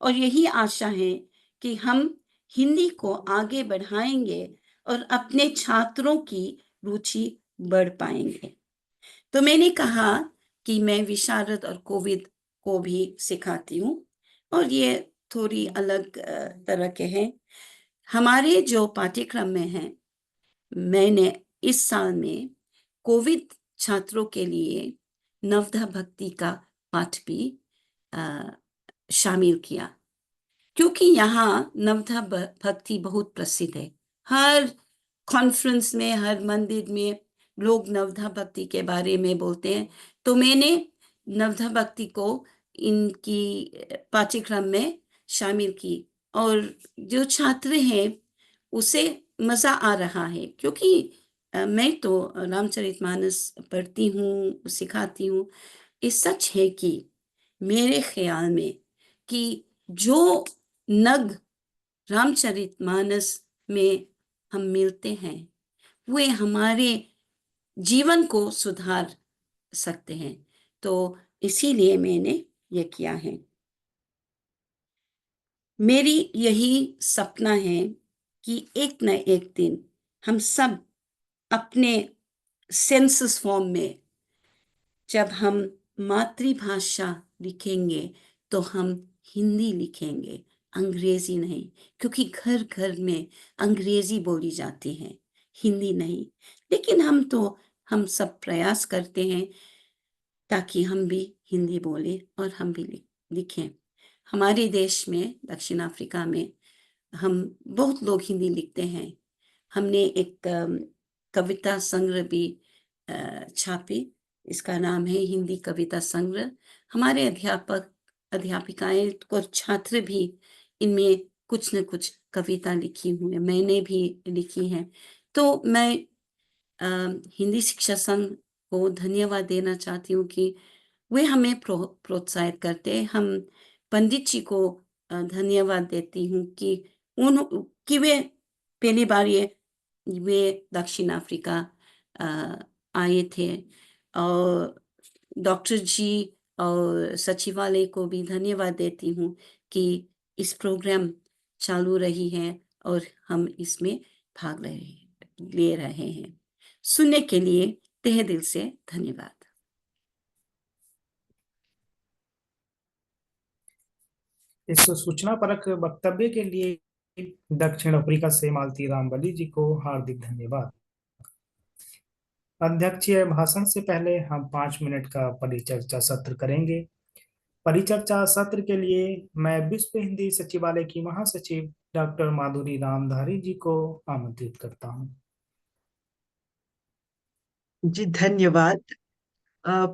और यही आशा है कि हम हिंदी को आगे बढ़ाएंगे और अपने छात्रों की रुचि बढ़ पाएंगे। तो मैंने कहा कि मैं विशारद और कोविद को भी सिखाती हूँ और ये थोड़ी अलग तरह के हैं। हमारे जो पाठ्यक्रम में है, मैंने इस साल में कोविद छात्रों के लिए नवधा भक्ति का पाठ भी शामिल किया, क्योंकि यहाँ नवधा भक्ति बहुत प्रसिद्ध है। हर कॉन्फ्रेंस में, हर मंदिर में लोग नवधा भक्ति के बारे में बोलते हैं। तो मैंने नवधा भक्ति को इनकी पाठ्यक्रम में शामिल की, और जो छात्र हैं उसे मजा आ रहा है, क्योंकि मैं तो रामचरितमानस पढ़ती हूँ, सिखाती हूँ। ये सच है कि मेरे ख्याल में कि जो नग रामचरितमानस में हम मिलते हैं वे हमारे जीवन को सुधार सकते हैं। तो इसीलिए मैंने ये किया है। मेरी यही सपना है कि एक न एक दिन हम सब अपने सेंसस फॉर्म में जब हम मातृभाषा लिखेंगे तो हम हिंदी लिखेंगे, अंग्रेजी नहीं, क्योंकि घर घर में अंग्रेजी बोली जाती है, हिंदी नहीं। लेकिन हम सब प्रयास करते हैं ताकि हम भी हिंदी बोलें और हम भी लिखें। हमारे देश में, दक्षिण अफ्रीका में, हम बहुत लोग हिंदी लिखते हैं। हमने एक कविता संग्रह भी छापी, इसका नाम है हिंदी कविता संग्रह। हमारे अध्यापक, अध्यापिकाएं और छात्र भी इनमें कुछ न कुछ कविता लिखी हुई है, मैंने भी लिखी है। तो मैं हिंदी शिक्षा संघ को धन्यवाद देना चाहती हूँ कि वे हमें प्रोत्साहित करते हैं। हम पंडित जी को धन्यवाद देती हूँ कि वे पहली बार वे दक्षिण अफ्रीका आए थे, और डॉक्टर जी और सचिवालय को भी धन्यवाद देती हूँ कि इस प्रोग्राम चालू रही है और हम इसमें भाग ले रहे हैं। सुनने के लिए तहे दिल से धन्यवाद। इस सूचना परक वक्तव्य के लिए दक्षिण अफ्रीका से मालती रामबली जी को हार्दिक धन्यवाद। अध्यक्षीय भाषण से पहले हम 5 मिनट का परिचर्चा सत्र करेंगे। परिचर्चा सत्र के लिए मैं विश्व हिंदी सचिवालय की महासचिव डॉक्टर माधुरी रामधारी जी को आमंत्रित करता हूं। जी धन्यवाद।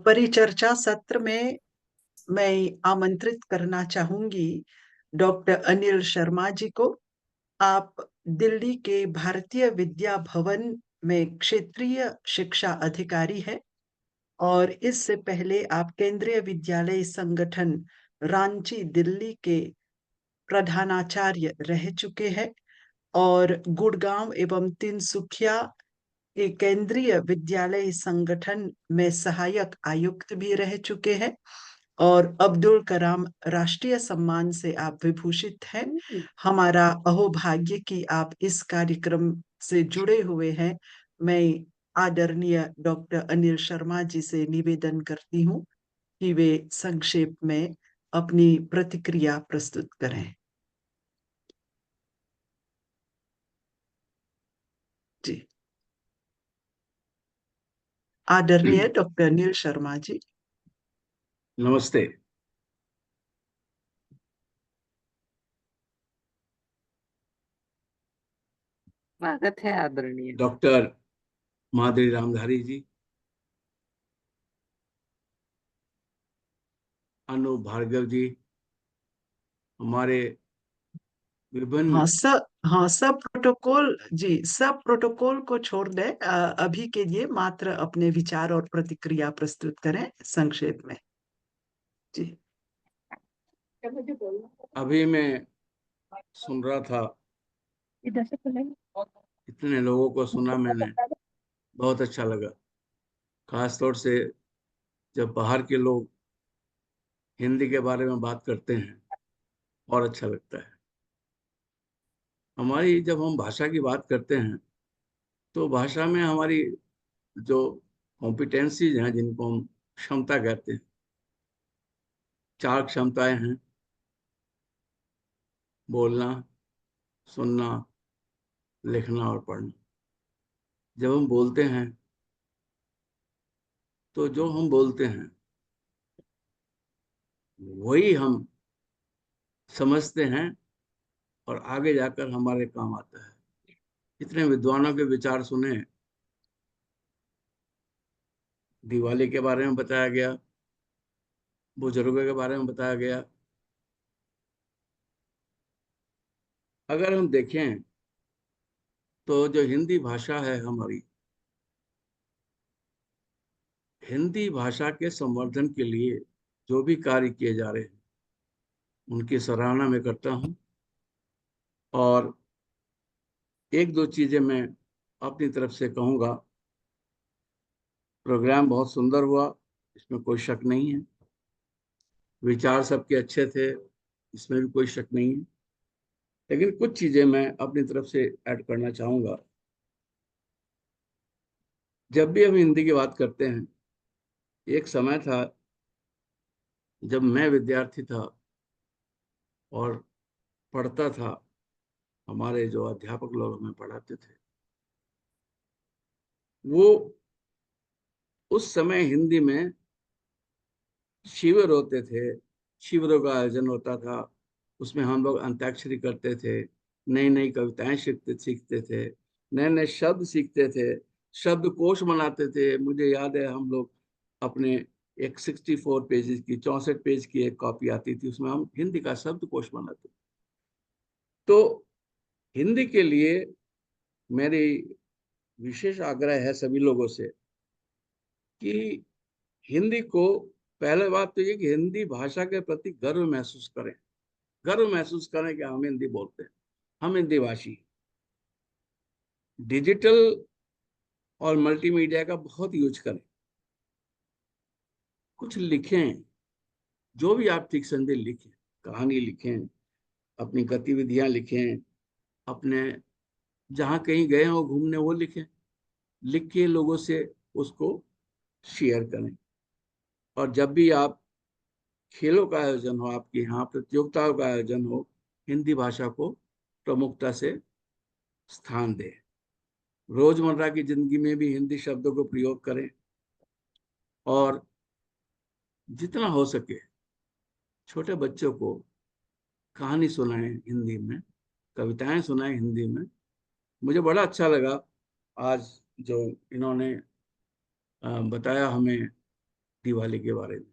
परिचर्चा सत्र में मैं आमंत्रित करना चाहूंगी डॉक्टर अनिल शर्मा जी को। आप दिल्ली के भारतीय विद्या भवन में क्षेत्रीय शिक्षा अधिकारी हैं और इससे पहले आप केंद्रीय विद्यालय संगठन रांची दिल्ली के प्रधानाचार्य रह चुके हैं और गुड़गांव एवं तिनसुकिया के केंद्रीय विद्यालय संगठन में सहायक आयुक्त भी रह चुके हैं और अब्दुल कलाम राष्ट्रीय सम्मान से आप विभूषित हैं। हमारा अहोभाग्य कि आप इस कार्यक्रम से जुड़े हुए हैं। मैं आदरणीय डॉक्टर अनिल शर्मा जी से निवेदन करती हूँ कि वे संक्षेप में अपनी प्रतिक्रिया प्रस्तुत करें। जी, आदरणीय डॉक्टर अनिल शर्मा जी। नमस्ते। स्वागत है आदरणीय डॉक्टर माधुरी रामधारी जी, अनु भार्गव जी, हमारे विभिन्न सब प्रोटोकॉल जी, सब प्रोटोकॉल को छोड़ दें। अभी के लिए मात्र अपने विचार और प्रतिक्रिया प्रस्तुत करें संक्षेप में। जी, अभी मैं सुन रहा था, इतने लोगों को सुना मैंने, बहुत अच्छा लगा। खास तौर से जब बाहर के लोग हिंदी के बारे में बात करते हैं और अच्छा लगता है। जब हम भाषा की बात करते हैं तो भाषा में हमारी जो कॉम्पिटेंसीज हैं, जिनको हम क्षमता कहते हैं, 4 क्षमताएं हैं: बोलना, सुनना, लिखना और पढ़ना। जब हम बोलते हैं तो जो हम बोलते हैं वही हम समझते हैं और आगे जाकर हमारे काम आता है। इतने विद्वानों के विचार सुने, दिवाली के बारे में बताया गया, बुजुर्गों के बारे में बताया गया। अगर हम देखें तो जो हिंदी भाषा है हमारी, हिंदी भाषा के संवर्धन के लिए जो भी कार्य किए जा रहे हैं उनकी सराहना मैं करता हूं। और एक दो चीजें मैं अपनी तरफ से कहूंगा। प्रोग्राम बहुत सुंदर हुआ, इसमें कोई शक नहीं है। विचार सबके अच्छे थे, इसमें भी कोई शक नहीं है। लेकिन कुछ चीजें मैं अपनी तरफ से ऐड करना चाहूंगा। जब भी हम हिंदी की बात करते हैं, एक समय था जब मैं विद्यार्थी था और पढ़ता था, हमारे जो अध्यापक लोग हमें पढ़ाते थे, वो उस समय हिंदी में शिविर होते थे, शिविरों का आयोजन होता था। उसमें हम लोग अंताक्षरी करते थे, नई नई कविताएं सीखते थे, नए नए शब्द सीखते थे, शब्दकोश बनाते थे। मुझे याद है हम लोग अपने एक 64 पेजेस की, 64 पेज की एक कॉपी आती थी, उसमें हम हिंदी का शब्दकोश बनाते थे। तो हिंदी के लिए मेरी विशेष आग्रह है सभी लोगों से कि हिंदी को, पहले बात तो ये कि हिंदी भाषा के प्रति गर्व महसूस करें। गर्व महसूस करें कि हम हिंदी बोलते हैं, हम हिंदी भाषी। डिजिटल और मल्टीमीडिया का बहुत यूज करें, कुछ लिखें, जो भी आप ठीक समझे लिखें, कहानी लिखें, अपनी गतिविधियां लिखें, अपने जहाँ कहीं गए हो घूमने वो लिखें, लिख के लोगों से उसको शेयर करें। और जब भी आप खेलों का आयोजन हो, आपके यहाँ प्रतियोगिताओं का आयोजन हो, हिंदी भाषा को प्रमुखता से स्थान दें। रोजमर्रा की जिंदगी में भी हिंदी शब्दों को प्रयोग करें और जितना हो सके छोटे बच्चों को कहानी सुनाएं हिंदी में, कविताएं सुनाएं हिंदी में। मुझे बड़ा अच्छा लगा आज जो इन्होंने बताया हमें दिवाली के बारे में।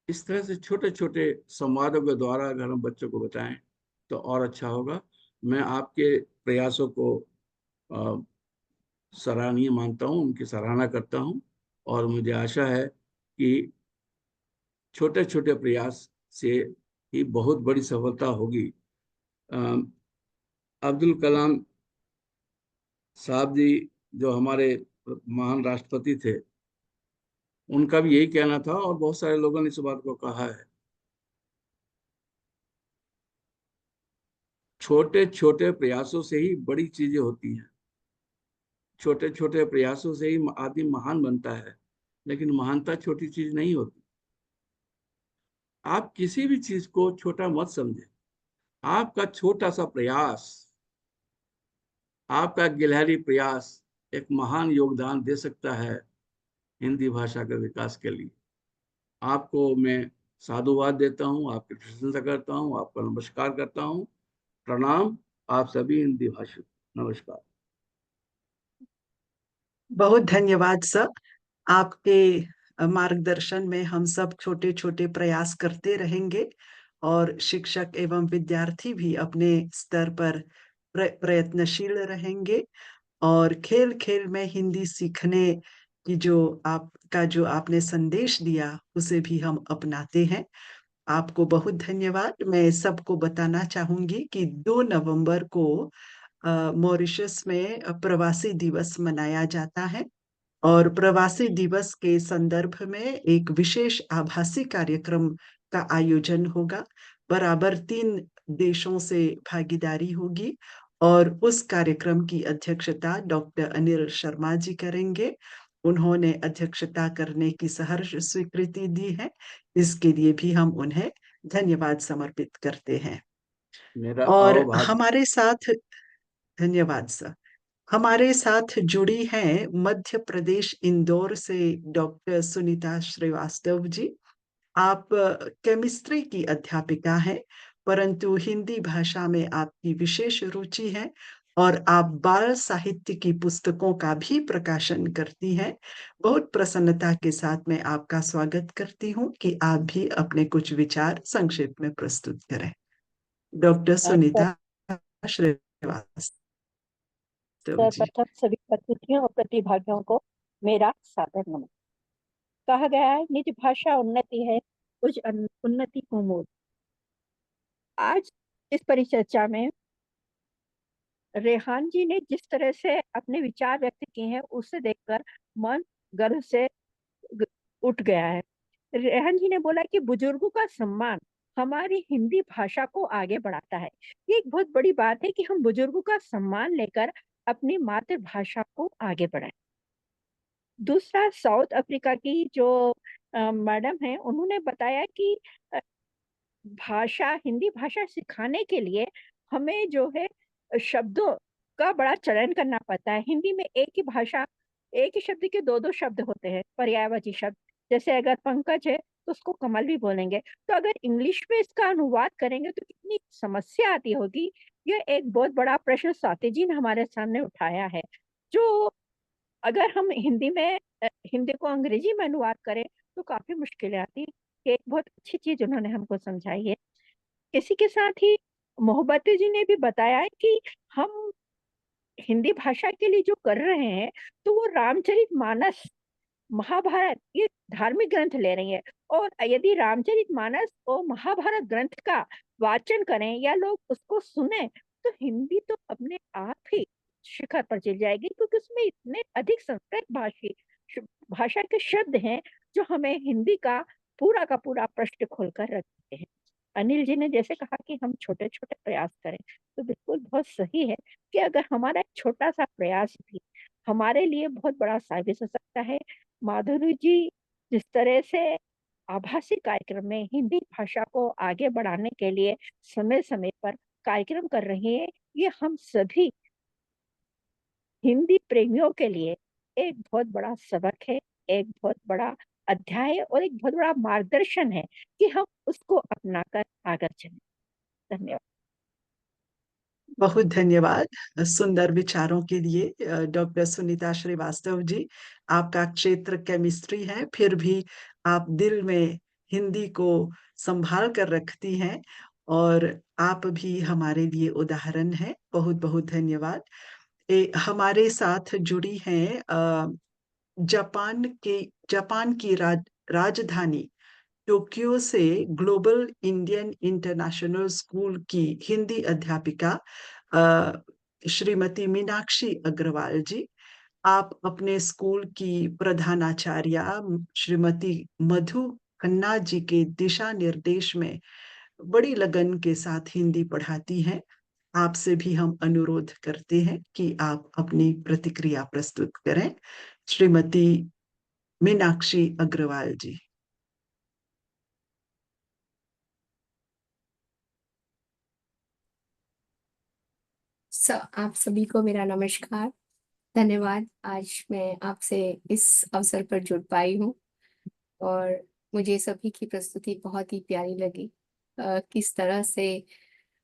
इस तरह से छोटे छोटे संवादों के द्वारा अगर हम बच्चों को बताएं तो और अच्छा होगा। मैं आपके प्रयासों को सराहनीय मानता हूं, उनकी सराहना करता हूं और मुझे आशा है कि छोटे छोटे प्रयास से ही बहुत बड़ी सफलता होगी। अब्दुल कलाम साहब जी जो हमारे महान राष्ट्रपति थे, उनका भी यही कहना था और बहुत सारे लोगों ने इस बात को कहा है। छोटे छोटे प्रयासों से ही बड़ी चीजें होती हैं, छोटे छोटे प्रयासों से ही आदमी महान बनता है। लेकिन महानता छोटी चीज नहीं होती। आप किसी भी चीज को छोटा मत समझें। आपका छोटा सा प्रयास, आपका गिलहरी प्रयास एक महान योगदान दे सकता है हिंदी भाषा के विकास के लिए। आपको मैं साधुवाद देता हूँ, आपकी प्रशंसा करता हूँ, आपका नमस्कार करता हूँ। प्रणाम आप सभी हिंदी भाषी। नमस्कार। बहुत धन्यवाद सर। आपके मार्गदर्शन में हम सब छोटे छोटे प्रयास करते रहेंगे और शिक्षक एवं विद्यार्थी भी अपने स्तर पर प्रयत्नशील रहेंगे और खेल खेल में हिंदी सीखने की जो आपने संदेश दिया उसे भी हम अपनाते हैं। आपको बहुत धन्यवाद। मैं सबको बताना चाहूंगी कि 2 नवंबर को मॉरिशस में प्रवासी दिवस मनाया जाता है और प्रवासी दिवस के संदर्भ में एक विशेष आभासी कार्यक्रम का आयोजन होगा। बराबर 3 देशों से भागीदारी होगी और उस कार्यक्रम की अध्यक्षता डॉक्टर अनिल शर्मा जी करेंगे। उन्होंने अध्यक्षता करने की सहर्ष स्वीकृति दी है, इसके लिए भी हम उन्हें धन्यवाद समर्पित करते हैं। मेरा और अहोभाग्य हमारे साथ धन्यवाद सर। हमारे साथ जुड़ी हैं मध्य प्रदेश इंदौर से डॉक्टर सुनीता श्रीवास्तव जी। आप केमिस्ट्री की अध्यापिका हैं, परंतु हिंदी भाषा में आपकी विशेष रुचि है और आप बाल साहित्य की पुस्तकों का भी प्रकाशन करती हैं। बहुत प्रसन्नता के साथ मैं आपका स्वागत करती हूँ कि आप भी अपने कुछ विचार संक्षेप में प्रस्तुत करें। डॉक्टर सुनीता श्रीवास्तव जी। सर्वप्रथम सभी अतिथियों और प्रतिभागियों को मेरा सादर नमन। कहा गया है निज भाषा उन्नति है, उस उन्नति को मोल। आज इस परिचर्चा में रेहान जी ने जिस तरह से अपने विचार व्यक्त किए हैं उससे देखकर मन गर्व से उठ गया है। रेहान जी ने बोला कि बुजुर्गों का सम्मान हमारी हिंदी भाषा को आगे बढ़ाता है। ये एक बहुत बड़ी बात है कि हम बुजुर्गों का सम्मान लेकर अपनी मातृभाषा को आगे बढ़ाएं। दूसरा, साउथ अफ्रीका की जो मैडम है उन्होंने बताया कि हिंदी भाषा सिखाने के लिए हमें जो है शब्दों का बड़ा चयन करना पड़ता है। हिंदी में एक ही शब्द के दो शब्द होते हैं, पर्यायवाची शब्द। जैसे अगर पंकज है तो उसको कमल भी बोलेंगे, तो अगर इंग्लिश में इसका अनुवाद करेंगे तो कितनी समस्या आती होगी। यह एक बहुत बड़ा प्रश्न स्वाति जी ने हमारे सामने उठाया है, जो अगर हम हिंदी को अंग्रेजी में अनुवाद करें तो काफी मुश्किलें आती। एक बहुत अच्छी चीज उन्होंने हमको समझाई है। इसी के साथ ही मोहब्बती जी ने भी बताया है कि हम हिंदी भाषा के लिए जो कर रहे हैं तो वो रामचरितमानस, महाभारत, ये धार्मिक ग्रंथ ले रही है। और यदि रामचरितमानस और महाभारत ग्रंथ का वाचन करें या लोग उसको सुने तो हिंदी तो अपने आप ही शिखर पर चल जाएगी, क्योंकि उसमें इतने अधिक संस्कृत भाषा के शब्द हैं जो हमें हिंदी का पूरा पृष्ठ खोलकर रखते हैं। अनिल जी ने जैसे कहा कि हम छोटे छोटे प्रयास करें, तो बिल्कुल बहुत सही है कि अगर हमारा एक छोटा सा प्रयास भी हमारे लिए बहुत बड़ा साबित हो सकता है। माधुरी जी जिस तरह से आभासी कार्यक्रम में हिंदी भाषा को आगे बढ़ाने के लिए समय समय पर कार्यक्रम कर रही है, ये हम सभी हिंदी प्रेमियों के लिए एक बहुत बड़ा सबक है, एक बहुत बड़ा अध्याय है और एक बहुत बड़ा मार्गदर्शन है कि हम उसको अपनाकर आगे चलें। धन्यवाद। बहुत धन्यवाद सुंदर विचारों के लिए डॉक्टर सुनीता श्रीवास्तव जी। आपका क्षेत्र केमिस्ट्री है, फिर भी आप दिल में हिंदी को संभाल कर रखती हैं और आप भी हमारे लिए उदाहरण हैं। बहुत बहुत धन्यवाद। हमारे साथ जुड़ी हैं जापान की राजधानी टोक्यो से ग्लोबल इंडियन इंटरनेशनल स्कूल की हिंदी अध्यापिका श्रीमती मीनाक्षी अग्रवाल जी। आप अपने स्कूल की प्रधानाचार्य श्रीमती मधु खन्ना जी के दिशा निर्देश में बड़ी लगन के साथ हिंदी पढ़ाती हैं। आपसे भी हम अनुरोध करते हैं कि आप अपनी प्रतिक्रिया प्रस्तुत करें। श्रीमती मीनाक्षी अग्रवाल जी। आप सभी को मेरा नमस्कार। धन्यवाद, आज मैं आपसे इस अवसर पर जुड़ पाई हूँ और मुझे सभी की प्रस्तुति बहुत ही प्यारी लगी। किस तरह से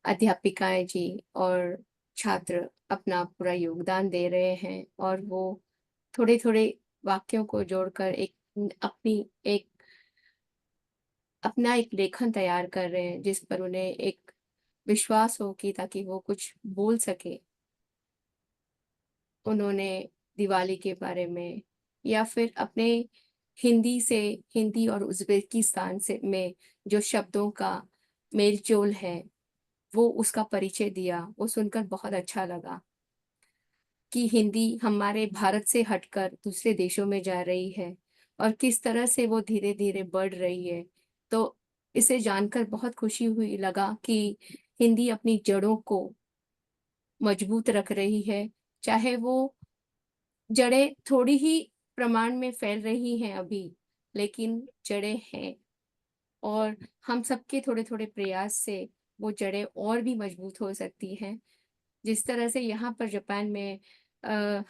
अध्यापिकाएं जी और छात्र अपना पूरा योगदान दे रहे हैं और वो थोड़े थोड़े वाक्यों को जोड़कर अपना एक लेखन तैयार कर रहे हैं जिस पर उन्हें एक विश्वास हो कि ताकि वो कुछ बोल सके। उन्होंने दिवाली के बारे में या फिर अपने हिंदी और उज़्बेकिस्तान से में जो शब्दों का मेल जोल है वो उसका परिचय दिया। वो सुनकर बहुत अच्छा लगा कि हिंदी हमारे भारत से हटकर दूसरे देशों में जा रही है और किस तरह से वो धीरे धीरे बढ़ रही है। तो इसे जानकर बहुत खुशी लगा कि हिंदी अपनी जड़ों को मजबूत रख रही है, चाहे वो जड़ें थोड़ी ही प्रमाण में फैल रही हैं अभी, लेकिन जड़ें हैं और हम सबके थोड़े थोड़े प्रयास से वो जड़ें और भी मजबूत हो सकती हैं। जिस तरह से यहाँ पर जापान में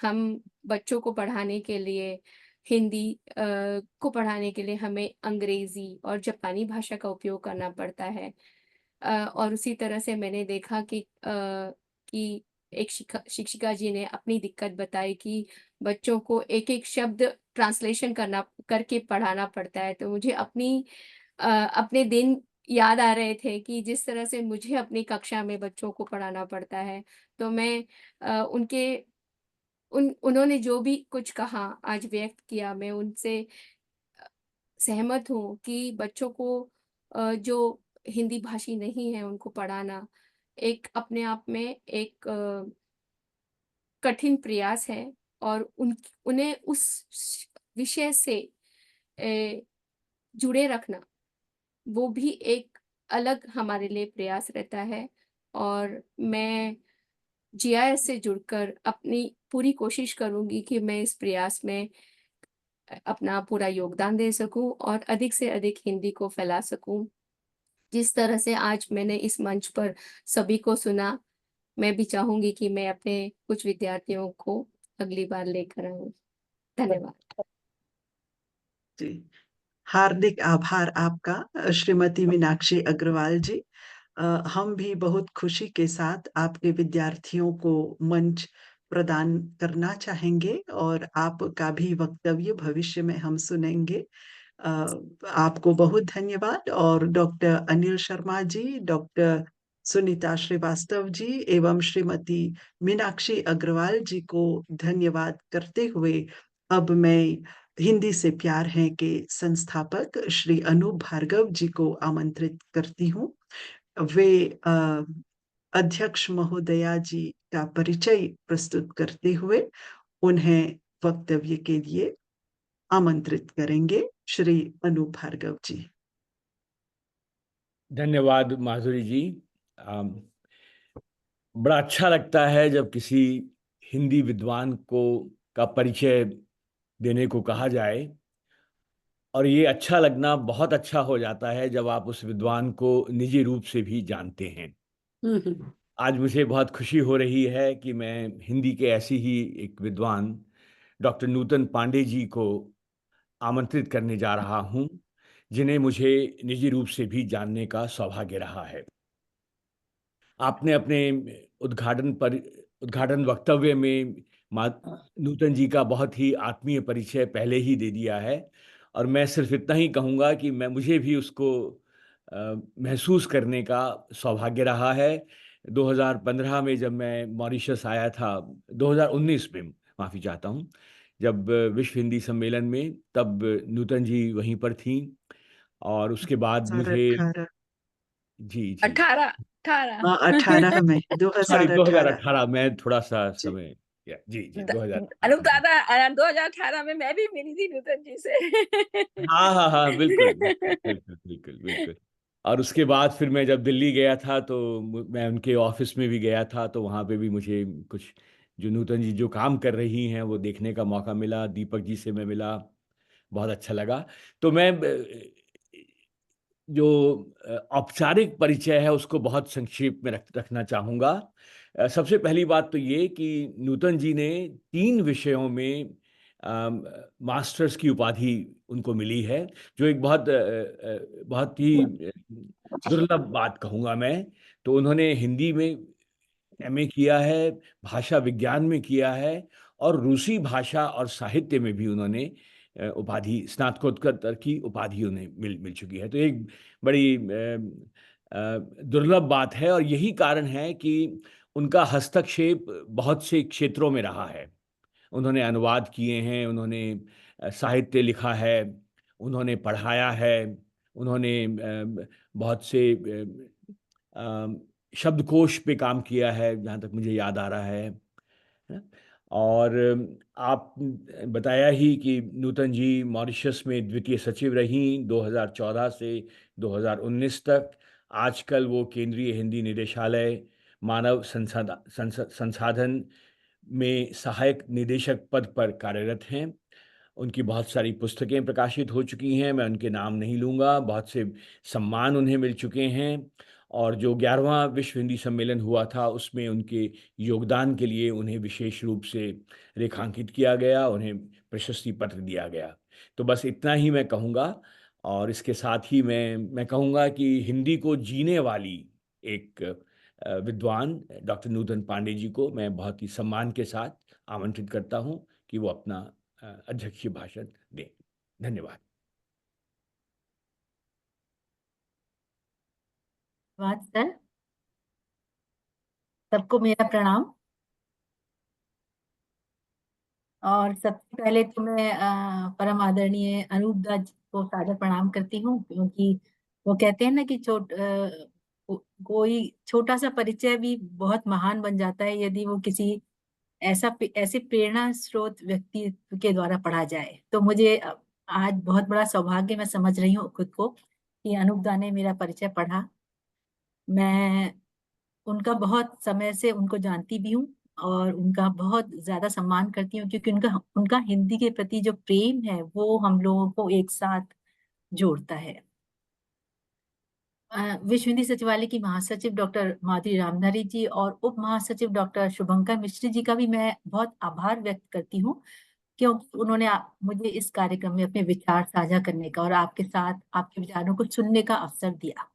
हम बच्चों को पढ़ाने के लिए हिंदी को पढ़ाने के लिए हमें अंग्रेजी और जापानी भाषा का उपयोग करना पड़ता है। और उसी तरह से मैंने देखा कि एक शिक्षिका जी ने अपनी दिक्कत बताई कि बच्चों को एक-एक शब्द ट्रांसलेशन करके पढ़ाना पड़ता है। तो मुझे अपने दिन याद आ रहे थे कि जिस तरह से मुझे अपनी कक्षा में बच्चों को पढ़ाना पड़ता है। तो मैं उन्होंने जो भी कुछ कहा, आज व्यक्त किया, मैं उनसे सहमत हूँ कि बच्चों को जो हिंदी भाषी नहीं है उनको पढ़ाना एक अपने आप में एक कठिन प्रयास है और उन्हें उस विषय से जुड़े रखना वो भी एक अलग हमारे लिए प्रयास रहता है। और मैं जीआईएस से जुड़कर अपनी पूरी कोशिश करूँगी कि मैं इस प्रयास में अपना पूरा योगदान दे सकूँ और अधिक से अधिक हिंदी को फैला सकूँ। जिस तरह से आज मैंने इस मंच पर सभी को सुना, मैं भी चाहूँगी कि मैं अपने कुछ विद्यार्थियों को अगली बार लेकर आऊँ। धन्यवाद। जी, हार्दिक आभार आपका श्रीमती मीनाक्षी अग्रवाल जी। हम भी बहुत खुशी के साथ आपके विद्यार्थियों को मंच प्रदान करना चाहेंगे और आपका भी वक्तव्य भविष्य में हम सुनेंगे। आपको बहुत धन्यवाद और डॉक्टर अनिल शर्मा जी, डॉक्टर सुनीता श्रीवास्तव जी एवं श्रीमती मीनाक्षी अग्रवाल जी को धन्यवाद करते हुए अब मैं हिंदी से प्यार है के संस्थापक श्री अनूप भार्गव जी को आमंत्रित करती हूँ। वे अध्यक्ष महोदया जी का परिचय प्रस्तुत करते हुए उन्हें वक्तव्य के लिए आमंत्रित करेंगे। श्री अनूप भार्गव जी। धन्यवाद माधुरी जी। बड़ा अच्छा लगता है जब किसी हिंदी विद्वान का परिचय देने को कहा जाए और ये अच्छा लगना बहुत अच्छा हो जाता है जब आप उस विद्वान को निजी रूप से भी जानते हैं। आज मुझे बहुत खुशी हो रही है कि मैं हिंदी के ऐसी ही एक विद्वान डॉक्टर नूतन पांडे जी को आमंत्रित करने जा रहा हूं, जिन्हें मुझे निजी रूप से भी जानने का सौभाग्य रहा है। आपने अपने उद्घाटन वक्तव्य में नूतन जी का बहुत ही आत्मीय परिचय पहले ही दे दिया है और मैं सिर्फ इतना ही कहूँगा कि मुझे भी उसको महसूस करने का सौभाग्य रहा है। 2015 में जब मैं मॉरिशस आया था, 2019 में माफ़ी चाहता हूँ, जब विश्व हिंदी सम्मेलन में, तब नूतन जी वहीं पर थीं और उसके बाद मुझे 2018 जी, जी। 18 हाँ, 18 में सॉरी 2018 2018 मैं थोड़ा-सा जी। समय जी, 2018 अनूप दादा 2018 में मैं भी मिली थी नूतन जी से। हाँ, बिल्कुल। और उसके बाद फिर मैं जब दिल्ली गया था तो मैं उनके ऑफिस में भी गया था, तो वहाँ पे भी मुझे कुछ जो नूतन जी जो काम कर रही हैं वो देखने का मौका मिला। दीपक जी से मैं मिला, बहुत अच्छा लगा। तो मैं जो औपचारिक परिचय है उसको बहुत संक्षेप में रखना चाहूँगा। सबसे पहली बात तो ये कि नूतन जी ने 3 विषयों में मास्टर्स की उपाधि उनको मिली है, जो एक बहुत ही दुर्लभ बात कहूँगा मैं। तो उन्होंने हिंदी में एमए किया है, भाषा विज्ञान में किया है और रूसी भाषा और साहित्य में भी उन्होंने उपाधि स्नातकोत्तर की उपाधि उन्हें मिल चुकी है। तो एक बड़ी दुर्लभ बात है और यही कारण है कि उनका हस्तक्षेप बहुत से क्षेत्रों में रहा है। उन्होंने अनुवाद किए हैं, उन्होंने साहित्य लिखा है, उन्होंने पढ़ाया है, उन्होंने बहुत से शब्दकोश पे काम किया है, जहाँ तक मुझे याद आ रहा है। और आप बताया ही कि नूतन जी मॉरिशस में द्वितीय सचिव रहीं 2014 से 2019 तक। आजकल वो केंद्रीय हिंदी निदेशालय मानव संसाधन में सहायक निदेशक पद पर कार्यरत हैं। उनकी बहुत सारी पुस्तकें प्रकाशित हो चुकी हैं, मैं उनके नाम नहीं लूँगा, बहुत से सम्मान उन्हें मिल चुके हैं और जो 11वां विश्व हिंदी सम्मेलन हुआ था उसमें उनके योगदान के लिए उन्हें विशेष रूप से रेखांकित किया गया, उन्हें प्रशस्ति पत्र दिया गया। तो बस इतना ही मैं कहूँगा और इसके साथ ही मैं कहूँगा कि हिंदी को जीने वाली एक विद्वान डॉक्टर नूतन पांडे जी को मैं बहुत ही सम्मान के साथ आमंत्रित करता हूँ कि वो अपना अध्यक्षीय भाषण दें। धन्यवाद। धन्यवाद सर। सबको मेरा प्रणाम। और सबसे पहले तो मैं परम आदरणीय अनूप दा जी को सादर प्रणाम करती हूँ, क्योंकि वो कहते हैं ना कि कोई छोटा सा परिचय भी बहुत महान बन जाता है यदि वो किसी ऐसे प्रेरणा स्रोत व्यक्ति के द्वारा पढ़ा जाए। तो मुझे आज बहुत बड़ा सौभाग्य मैं समझ रही हूँ खुद को कि अनूप दा ने मेरा परिचय पढ़ा। मैं उनका बहुत समय से उनको जानती भी हूँ और उनका बहुत ज्यादा सम्मान करती हूँ, क्योंकि उनका हिंदी के प्रति जो प्रेम है वो हम लोगों को एक साथ जोड़ता है। विश्व हिंदी सचिवालय की महासचिव डॉक्टर माधुरी रामधारी जी और उप महासचिव डॉक्टर शुभंकर मिश्र जी का भी मैं बहुत आभार व्यक्त करती हूँ, क्योंकि उन्होंने मुझे इस कार्यक्रम में अपने विचार साझा करने का और आपके साथ आपके विचारों को सुनने का अवसर दिया।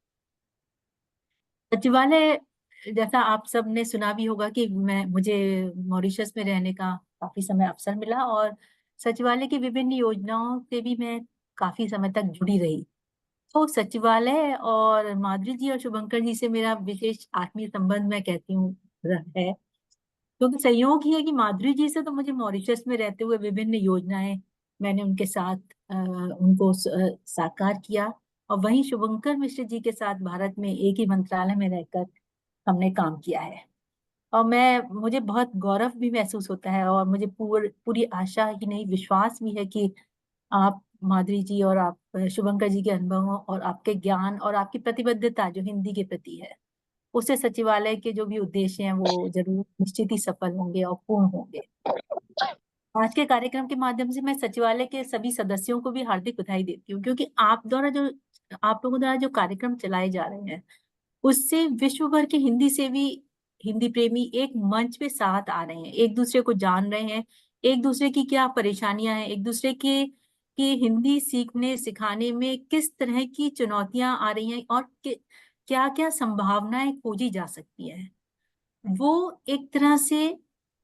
सचिवालय, जैसा आप सब ने सुना भी होगा कि मुझे मॉरिशस में रहने का काफी समय अवसर मिला और सचिवालय की विभिन्न योजनाओं से भी मैं काफी समय तक जुड़ी रही। तो सचिवालय और माधुरी जी और शुभंकर जी से मेरा विशेष आत्मीय संबंध मैं कहती हूँ है, क्योंकि संयोग ही है कि माधुरी जी से तो मुझे मॉरिशस में रहते हुए विभिन्न योजनाएं मैंने उनके साथ उनको साकार किया, और वहीं शुभंकर मिश्र जी के साथ भारत में एक ही मंत्रालय में रहकर हमने काम किया है। और मुझे बहुत गौरव भी महसूस होता है और मुझे पूरी आशा ही नहीं, विश्वास भी है कि आप माधुरी जी और आप शुभंकर जी के अनुभवों और आपके ज्ञान और आपकी प्रतिबद्धता जो हिंदी के प्रति है, उससे सचिवालय के जो भी उद्देश्य हैं वो जरूर निश्चित ही सफल होंगे और पूर्ण होंगे। आज के कार्यक्रम के माध्यम से मैं सचिवालय के सभी सदस्यों को भी हार्दिक बधाई देती हूँ, क्योंकि आप लोगों द्वारा जो कार्यक्रम चलाए जा रहे हैं उससे विश्व भर के हिंदी प्रेमी एक मंच पे साथ आ रहे हैं, एक दूसरे को जान रहे हैं, एक दूसरे की क्या परेशानियां हैं, एक दूसरे के हिंदी सीखने सिखाने में किस तरह की चुनौतियां आ रही हैं और क्या क्या संभावनाएं खोजी जा सकती है। वो एक तरह से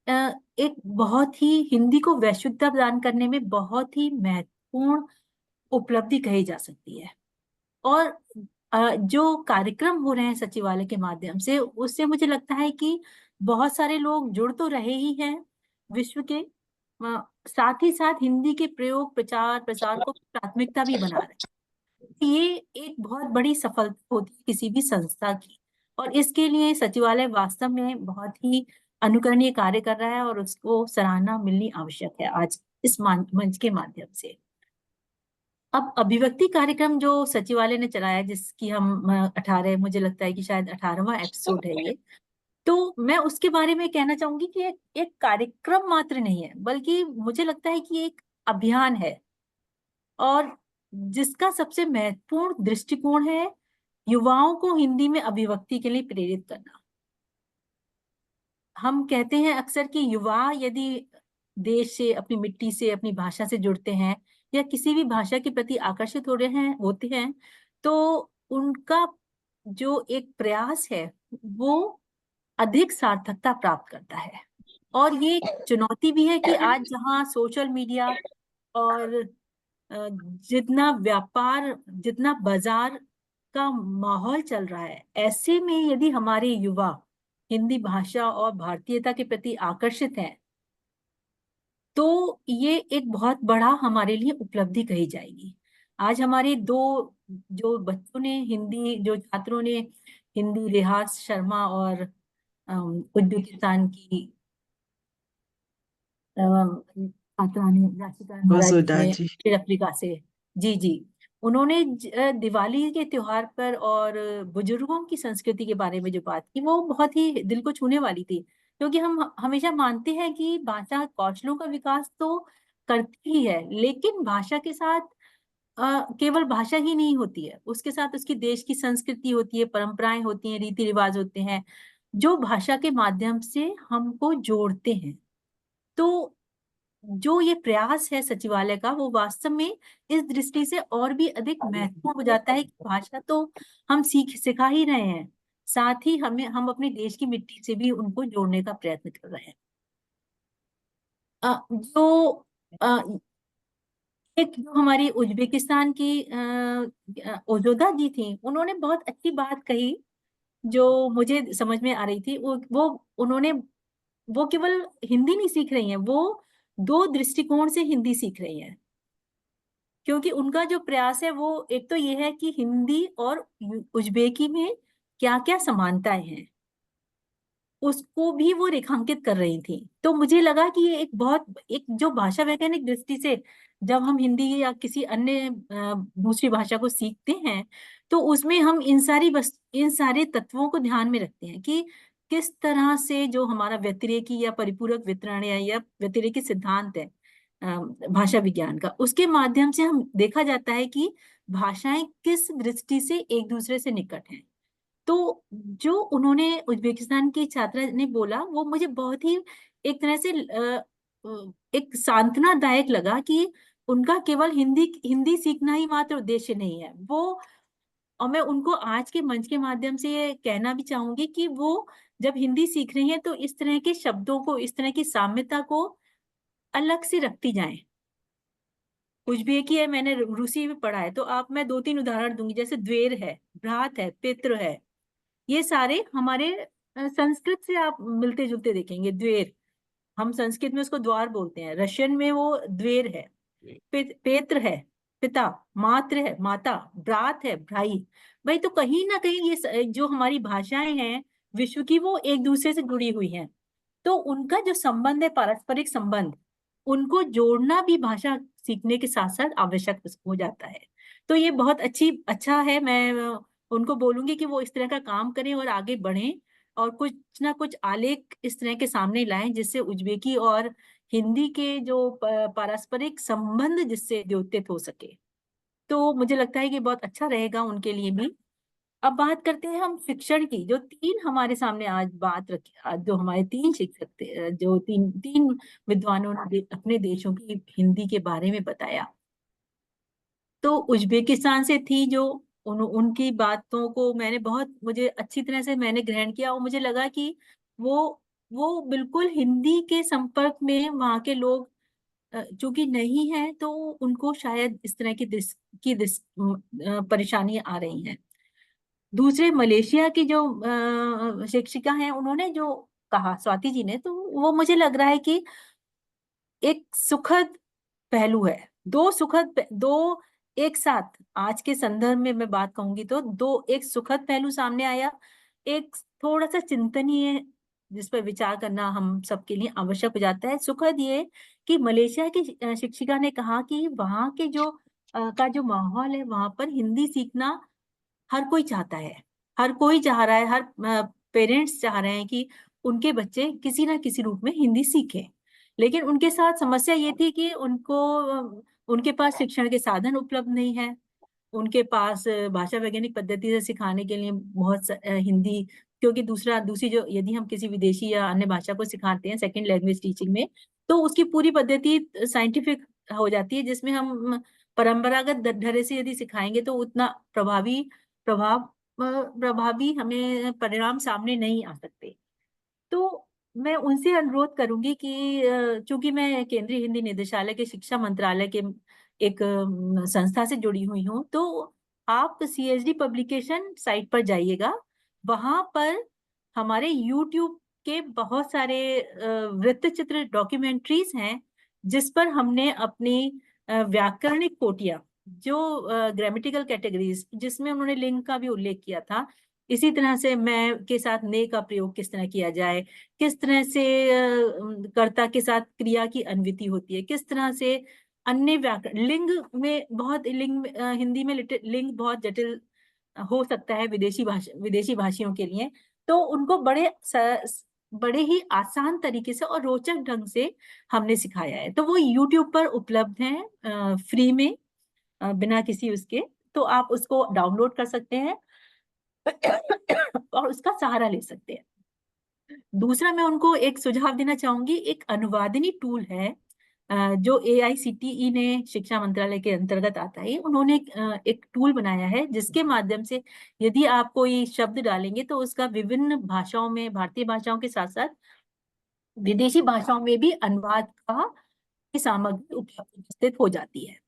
एक बहुत ही हिंदी को वैश्विकता प्रदान करने में बहुत ही महत्वपूर्ण उपलब्धि कही जा सकती है। और जो कार्यक्रम हो रहे हैं सचिवालय के माध्यम से, उससे मुझे लगता है कि बहुत सारे लोग जुड़ तो रहे ही हैं विश्व के, साथ ही साथ हिंदी के प्रयोग प्रचार प्रसार को प्राथमिकता भी बना रहे हैं। ये एक बहुत बड़ी सफलता होती है किसी भी संस्था की, और इसके लिए सचिवालय वास्तव में बहुत ही अनुकरणीय कार्य कर रहा है और उसको सराहना मिलनी आवश्यक है आज इस मंच के माध्यम से। अब अभिव्यक्ति कार्यक्रम जो सचिवालय ने चलाया, जिसकी हम 18 मुझे लगता है कि शायद 18वां एपिसोड है ये, तो मैं उसके बारे में कहना चाहूंगी कि एक कार्यक्रम मात्र नहीं है, बल्कि मुझे लगता है कि एक अभियान है, और जिसका सबसे महत्वपूर्ण दृष्टिकोण है युवाओं को हिंदी में अभिव्यक्ति के लिए प्रेरित करना। हम कहते हैं अक्सर कि युवा यदि देश से, अपनी मिट्टी से, अपनी भाषा से जुड़ते हैं या किसी भी भाषा के प्रति आकर्षित होते हैं तो उनका जो एक प्रयास है वो अधिक सार्थकता प्राप्त करता है। और ये एक चुनौती भी है कि आज जहाँ सोशल मीडिया और जितना व्यापार, जितना बाजार का माहौल चल रहा है, ऐसे में यदि हमारे युवा हिंदी भाषा और भारतीयता के प्रति आकर्षित हैं तो ये एक बहुत बड़ा हमारे लिए उपलब्धि कही जाएगी। आज हमारे जो बच्चों ने जो छात्रों ने हिंदी, रेहास शर्मा और उज्बेकिस्तान की छात्रा ने, वसुधा जी, दक्षिण अफ्रीका से, जी उन्होंने दिवाली के त्योहार पर और बुजुर्गों की संस्कृति के बारे में जो बात की वो बहुत ही दिल को छूने वाली थी, क्योंकि हम हमेशा मानते हैं कि भाषा कौशलों का विकास तो करती ही है, लेकिन भाषा के साथ केवल भाषा ही नहीं होती है, उसके साथ उसकी देश की संस्कृति होती है, परंपराएं होती हैं, रीति रिवाज होते हैं, जो भाषा के माध्यम से हमको जोड़ते हैं। तो जो ये प्रयास है सचिवालय का, वो वास्तव में इस दृष्टि से और भी अधिक महत्वपूर्ण हो जाता है कि भाषा तो हम सिखा ही रहे हैं, साथ ही हम अपने देश की मिट्टी से भी उनको जोड़ने का प्रयत्न कर रहे हैं। जो अ, एक जो हमारी उज्बेकिस्तान की ओजोदा जी थी, उन्होंने बहुत अच्छी बात कही जो मुझे समझ में आ रही थी। वो केवल हिंदी नहीं सीख रही हैं, वो दो दृष्टिकोण से हिंदी सीख रही हैं, क्योंकि उनका जो प्रयास है वो एक तो ये है कि हिंदी और उज्बेकी में क्या क्या समानताएं हैं, उसको भी वो रेखांकित कर रही थी। तो मुझे लगा कि ये एक जो भाषा वैज्ञानिक दृष्टि से जब हम हिंदी या किसी अन्य दूसरी भाषा को सीखते हैं, तो उसमें हम इन सारे तत्वों को ध्यान में रखते हैं कि किस तरह से जो हमारा व्यतिरेकी या परिपूरक वितरण या व्यतिरेकी सिद्धांत है भाषा विज्ञान का, उसके माध्यम से हम देखा जाता है कि भाषाएं किस दृष्टि से एक दूसरे से निकट हैं। तो जो उन्होंने उज्बेकिस्तान की छात्रा ने बोला, वो मुझे बहुत ही एक तरह से एक सांत्वनादायक लगा कि उनका केवल हिंदी सीखना ही मात्र उद्देश्य नहीं है वो। और मैं उनको आज के मंच के माध्यम से ये कहना भी चाहूंगी कि वो जब हिंदी सीख रही हैं तो इस तरह के शब्दों को, इस तरह की साम्यता को अलग से रखती जाएं। उज्बेकी है, मैंने रूसी में पढ़ा है, तो मैं 2-3 उदाहरण दूंगी। जैसे द्वेर है, भ्रात है, पितृ है, ये सारे हमारे संस्कृत से आप मिलते जुलते देखेंगे। द्वेर, हम संस्कृत में उसको द्वार बोलते हैं, रशियन में वो द्वेर है। पेत्र है, पिता, मातृ है, माता, भ्रात है, भाई। भाई, तो कहीं ना कहीं ये जो हमारी भाषाएं हैं विश्व की, वो एक दूसरे से जुड़ी हुई हैं। तो उनका जो संबंध है, पारस्परिक संबंध, उनको जोड़ना भी भाषा सीखने के साथ साथ आवश्यक हो जाता है। तो ये बहुत अच्छा है। मैं उनको बोलूंगी कि वो इस तरह का काम करें और आगे बढ़ें और कुछ ना कुछ आलेख इस तरह के सामने लाएं जिससे उज्बेकी और हिंदी के जो पारस्परिक संबंध जिससे द्योतित हो सके। तो मुझे लगता है कि बहुत अच्छा रहेगा उनके लिए भी। अब बात करते हैं हम शिक्षण की। जो तीन हमारे सामने आज बात रखी, आज जो हमारे तीन शिक्षक थे, जो तीन विद्वानों ने अपने देशों की हिंदी के बारे में बताया, तो उज्बेकिस्तान से थी जो उनकी बातों को मुझे अच्छी तरह से मैंने ग्रहण किया और मुझे लगा कि वो बिल्कुल हिंदी के संपर्क में वहाँ के लोग चूंकि नहीं है, तो उनको शायद इस तरह की परेशानियां आ रही हैं। दूसरे मलेशिया की जो शिक्षिका हैं, उन्होंने जो कहा, स्वाति जी ने, तो वो मुझे लग रहा है कि एक सुखद पहलू है। दो एक साथ आज के संदर्भ में मैं बात कहूंगी तो एक सुखद पहलू सामने आया, एक थोड़ा सा चिंतनीय जिस पर विचार करना हम सबके लिए आवश्यक हो जाता है। सुखद ये कि मलेशिया की शिक्षिका ने कहा कि वहाँ के का जो माहौल है, वहां पर हिंदी सीखना हर कोई चाहता है, हर कोई चाह रहा है, हर पेरेंट्स चाह रहे हैं कि उनके बच्चे किसी ना किसी रूप में हिंदी सीखें। लेकिन उनके साथ समस्या ये थी कि उनके पास शिक्षण के साधन उपलब्ध नहीं है, उनके पास भाषा वैज्ञानिक पद्धति से सिखाने के लिए हिंदी, क्योंकि दूसरी जो यदि हम किसी विदेशी या अन्य भाषा को सिखाते हैं सेकंड लैंग्वेज टीचिंग में, तो उसकी पूरी पद्धति साइंटिफिक हो जाती है, जिसमें हम परंपरागत ढर्रे से यदि सिखाएंगे तो उतना प्रभावी हमें परिणाम सामने नहीं आ सकते। तो मैं उनसे अनुरोध करूंगी कि चूंकि मैं केंद्रीय हिंदी निदेशालय के शिक्षा मंत्रालय के एक संस्था से जुड़ी हुई हूँ, तो आप CHD पब्लिकेशन साइट पर जाइएगा। वहां पर हमारे YouTube के बहुत सारे वृत्त चित्र डॉक्यूमेंट्रीज हैं, जिस पर हमने अपनी व्याकरणिक कोटियां, जो ग्रामेटिकल कैटेगरीज, जिसमें उन्होंने लिंग का भी उल्लेख किया था, इसी तरह से मैं के साथ ने का प्रयोग किस तरह किया जाए, किस तरह से कर्ता के साथ क्रिया की अन्विति होती है, किस तरह से अन्य व्याकरण, हिंदी में लिंग बहुत जटिल हो सकता है विदेशी भाषियों के लिए, तो उनको बड़े ही आसान तरीके से और रोचक ढंग से हमने सिखाया है। तो वो YouTube पर उपलब्ध है फ्री में, बिना किसी उसके, तो आप उसको डाउनलोड कर सकते हैं और उसका सहारा ले सकते हैं। दूसरा मैं उनको एक सुझाव देना चाहूंगी, एक अनुवादिनी टूल है जो AICTE ने शिक्षा मंत्रालय के अंतर्गत आता है। उन्होंने एक टूल बनाया है जिसके माध्यम से यदि आप कोई शब्द डालेंगे तो उसका विभिन्न भाषाओं में, भारतीय भाषाओं के साथ साथ विदेशी भाषाओं में भी अनुवाद का की सामग्री उपस्थित हो जाती है।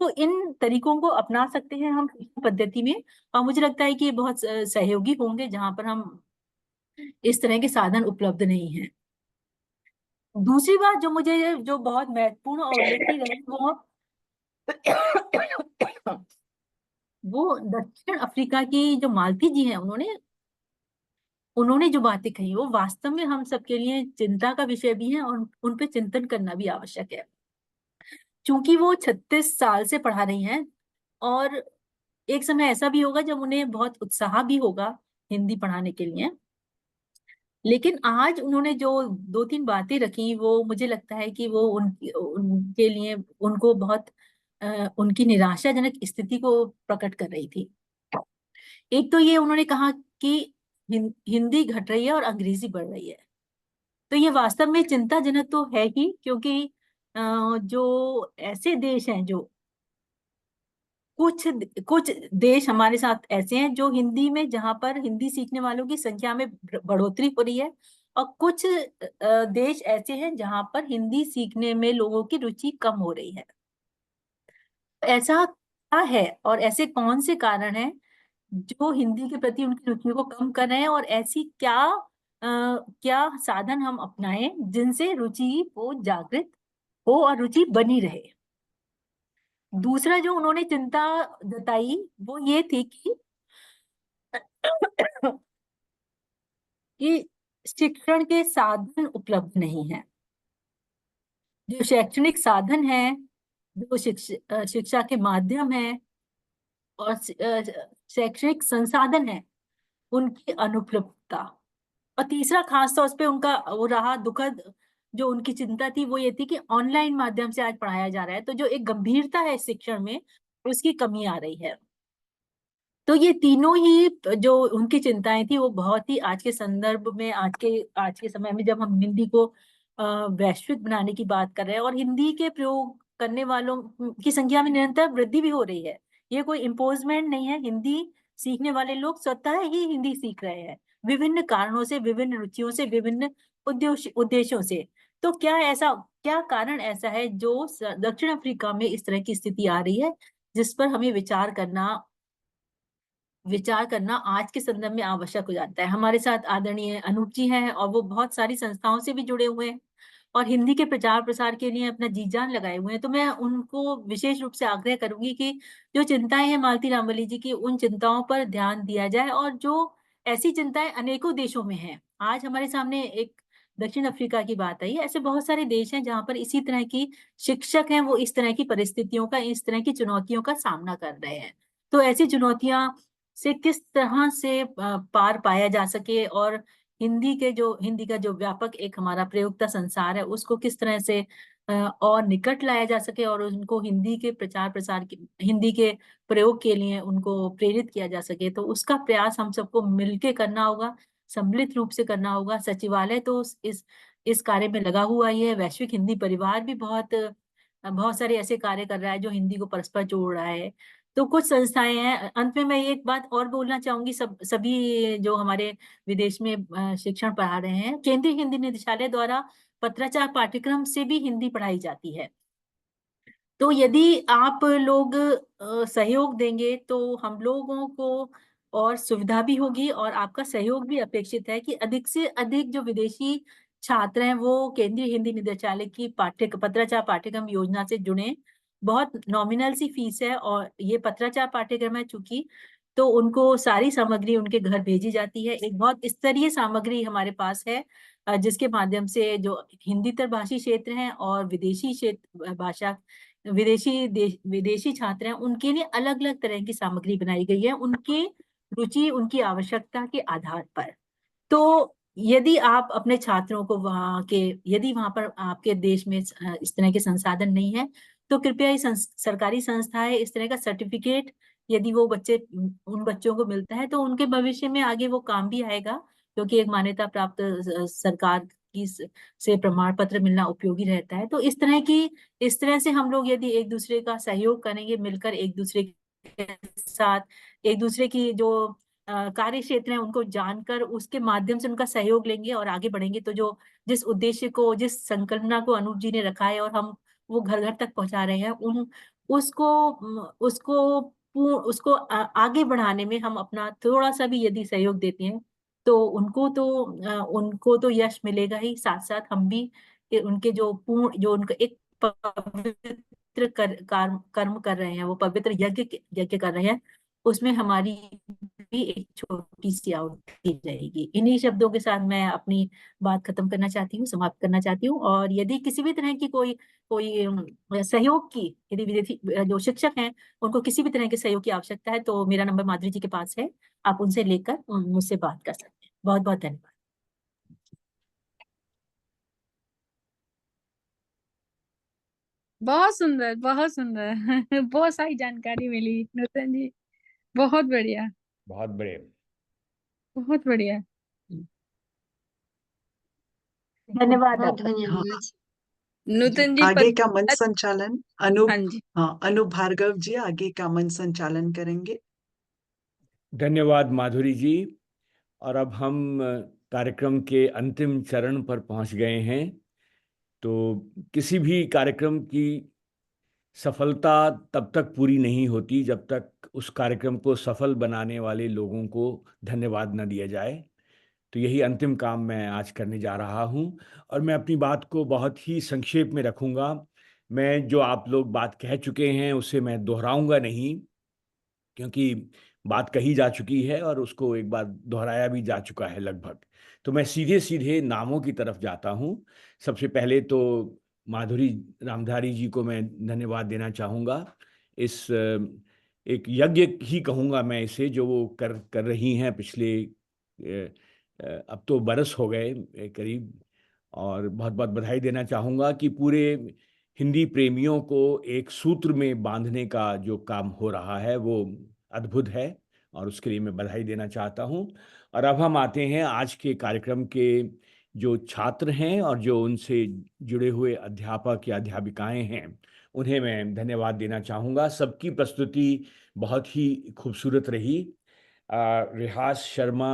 तो इन तरीकों को अपना सकते हैं हम शिक्षा पद्धति में, और मुझे लगता है कि ये बहुत सहयोगी होंगे जहां पर हम इस तरह के साधन उपलब्ध नहीं हैं। दूसरी बात जो बहुत महत्वपूर्ण और उल्लेखनीय रही वो दक्षिण अफ्रीका की जो मालती जी हैं, उन्होंने जो बातें कही वो वास्तव में हम सबके लिए चिंता का विषय भी है और उन पे चिंतन करना भी आवश्यक है। क्योंकि वो 36 साल से पढ़ा रही हैं और एक समय ऐसा भी होगा जब उन्हें बहुत उत्साह भी होगा हिंदी पढ़ाने के लिए। लेकिन आज उन्होंने जो 2-3 बातें रखी वो मुझे लगता है कि वो उनके लिए उनको बहुत उनकी निराशाजनक स्थिति को प्रकट कर रही थी। एक तो ये उन्होंने कहा कि हिंदी घट रही है और अंग्रेजी बढ़ रही है। तो ये वास्तव में चिंताजनक तो है ही, क्योंकि जो ऐसे देश हैं, जो कुछ देश हमारे साथ ऐसे हैं जो हिंदी में, जहां पर हिंदी सीखने वालों की संख्या में बढ़ोतरी हो रही है, और कुछ देश ऐसे हैं जहां पर हिंदी सीखने में लोगों की रुचि कम हो रही है। ऐसा क्या है और ऐसे कौन से कारण हैं जो हिंदी के प्रति उनकी रुचि को कम कर रहे हैं, और ऐसी क्या साधन हम अपनाएं जिनसे रुचि वो जागृत हो और रुचि बनी रहे। दूसरा जो उन्होंने चिंता जताई वो ये थी कि शिक्षण के साधन उपलब्ध नहीं है। जो शैक्षणिक साधन है, जो शिक्षा के माध्यम है और शैक्षणिक संसाधन है, उनकी अनुपलब्धता। और तीसरा खास तौर पे उनका वो रहा दुखद, जो उनकी चिंता थी वो ये थी कि ऑनलाइन माध्यम से आज पढ़ाया जा रहा है, तो जो एक गंभीरता है शिक्षण में उसकी कमी आ रही है। तो ये तीनों ही जो उनकी चिंताएं थी वो बहुत ही आज के संदर्भ में, आज के समय में जब हम हिंदी को वैश्विक बनाने की बात कर रहे हैं और हिंदी के प्रयोग करने वालों की संख्या में निरंतर वृद्धि भी हो रही है। ये कोई इम्पोजमेंट नहीं है, हिंदी सीखने वाले लोग स्वतः ही हिंदी सीख रहे हैं, विभिन्न कारणों से, विभिन्न रुचियों से, विभिन्न उद्देश्यों से। तो क्या कारण ऐसा है जो दक्षिण अफ्रीका में इस तरह की स्थिति आ रही है, जिस पर हमें विचार करना आज के संदर्भ में आवश्यक हो जाता है। हमारे साथ आदरणीय अनूप जी हैं और वो बहुत सारी संस्थाओं से भी जुड़े हुए हैं और हिंदी के प्रचार प्रसार के लिए अपना जी जान लगाए हुए हैं। तो मैं उनको विशेष रूप से आग्रह करूंगी कि जो चिंताएं हैं मालती रामबली जी की, उन चिंताओं पर ध्यान दिया जाए। और जो ऐसी चिंताएं अनेकों देशों में हैं, आज हमारे सामने एक दक्षिण अफ्रीका की बात आई है, ऐसे बहुत सारे देश हैं जहां पर इसी तरह की शिक्षक हैं, वो इस तरह की परिस्थितियों का, इस तरह की चुनौतियों का सामना कर रहे हैं। तो ऐसी चुनौतियां से किस तरह से पार पाया जा सके और हिंदी का जो व्यापक एक हमारा प्रयोक्ता संसार है उसको किस तरह से और निकट लाया जा सके और उनको हिंदी के प्रचार प्रसार की, हिंदी के प्रयोग के लिए उनको प्रेरित किया जा सके, तो उसका प्रयास हम सबको मिलके करना होगा, सम्मिलित रूप से करना होगा। सचिवालय तो इस कार्य में लगा हुआ ही है, वैश्विक हिंदी परिवार भी बहुत सारे ऐसे कार्य कर रहा है जो हिंदी को परस्पर जोड़ रहा है। तो कुछ संस्थाएं हैं। अंत में मैं एक बात और बोलना चाहूंगी, सभी जो हमारे विदेश में शिक्षण पढ़ा रहे हैं, केंद्रीय हिंदी निदेशालय द्वारा पत्राचार पाठ्यक्रम से भी हिंदी पढ़ाई जाती है। तो यदि आप लोग सहयोग देंगे तो हम लोगों को और सुविधा भी होगी और आपका सहयोग भी अपेक्षित है कि अधिक से अधिक जो विदेशी छात्र हैं वो केंद्रीय हिंदी निदेशालय की पत्राचार पाठ्यक्रम योजना से जुड़े। बहुत नॉमिनल सी फीस है और ये पत्राचार पाठ्यक्रम है चूंकि, तो उनको सारी सामग्री उनके घर भेजी जाती है। एक बहुत स्तरीय सामग्री हमारे पास है जिसके माध्यम से जो हिंदी भाषी क्षेत्र हैं और विदेशी विदेशी छात्र हैं उनके लिए अलग अलग तरह की सामग्री बनाई गई है, उनके रुचि, उनकी आवश्यकता के आधार पर। तो यदि आप अपने छात्रों को यदि वहां पर आपके देश में इस तरह के संसाधन नहीं है तो कृपया ये सरकारी संस्थाएं इस तरह का सर्टिफिकेट यदि वो बच्चे उन बच्चों को मिलता है तो उनके भविष्य में आगे वो काम भी आएगा, क्योंकि एक मान्यता प्राप्त सरकार की से प्रमाण पत्र मिलना उपयोगी रहता है। तो इस तरह से हम लोग यदि एक दूसरे का सहयोग करेंगे, मिलकर एक दूसरे के साथ एक दूसरे की जो कार्य क्षेत्र है उनको जानकर उसके माध्यम से उनका सहयोग लेंगे और आगे बढ़ेंगे, तो जो जिस उद्देश्य को, जिस संकल्पना को अनूप जी ने रखा है और हम वो घर घर तक पहुंचा रहे हैं, उसको आगे बढ़ाने में हम अपना थोड़ा सा भी यदि सहयोग देते हैं तो उनको तो यश मिलेगा ही, साथ साथ हम भी उनके जो उनका एक पवित्र कर्म कर रहे हैं, वो पवित्र यज्ञ कर रहे हैं, उसमें हमारी भी एक छोटी सी आहुति रहेगी। इन्हीं शब्दों के साथ मैं अपनी बात खत्म करना चाहती हूँ, समाप्त करना चाहती हूँ। और यदि किसी भी तरह की कोई सहयोग की, यदि विद्यार्थी जो शिक्षक हैं उनको किसी भी तरह के सहयोग की आवश्यकता है तो मेरा नंबर माधुरी जी के पास है, आप उनसे लेकर मुझसे बात कर सकते हैं। बहुत बहुत धन्यवाद। बहुत सुंदर, बहुत सुंदर। बहुत सारी जानकारी मिली नूतन जी, बहुत बढ़िया, बहुत बड़े। बहुत बढ़िया। धन्यवाद बहुत आपका। धन्यवाद। नूतन जी आगे का मंच संचालन हाँ जी, अनूप भार्गव जी आगे का मंच संचालन करेंगे। धन्यवाद माधुरी जी। और अब हम कार्यक्रम के अंतिम चरण पर पहुंच गए हैं। तो किसी भी कार्यक्रम की सफलता तब तक पूरी नहीं होती जब तक उस कार्यक्रम को सफल बनाने वाले लोगों को धन्यवाद न दिया जाए। तो यही अंतिम काम मैं आज करने जा रहा हूं और मैं अपनी बात को बहुत ही संक्षेप में रखूंगा। मैं जो आप लोग बात कह चुके हैं उसे मैं दोहराऊंगा नहीं, क्योंकि बात कही जा चुकी है और उसको एक बार दोहराया भी जा चुका है लगभग। तो मैं सीधे सीधे नामों की तरफ जाता हूँ। सबसे पहले तो माधुरी रामधारी जी को मैं धन्यवाद देना चाहूँगा। इस एक यज्ञ ही कहूँगा मैं इसे, जो वो कर रही हैं पिछले अब तो बरस हो गए करीब। और बहुत बहुत बधाई देना चाहूँगा कि पूरे हिंदी प्रेमियों को एक सूत्र में बांधने का जो काम हो रहा है वो अद्भुत है और उसके लिए मैं बधाई देना चाहता हूँ। और अब हम आते हैं आज के कार्यक्रम के जो छात्र हैं और जो उनसे जुड़े हुए अध्यापक या अध्यापिकाएं हैं, उन्हें मैं धन्यवाद देना चाहूँगा। सबकी प्रस्तुति बहुत ही खूबसूरत रही। रिहास शर्मा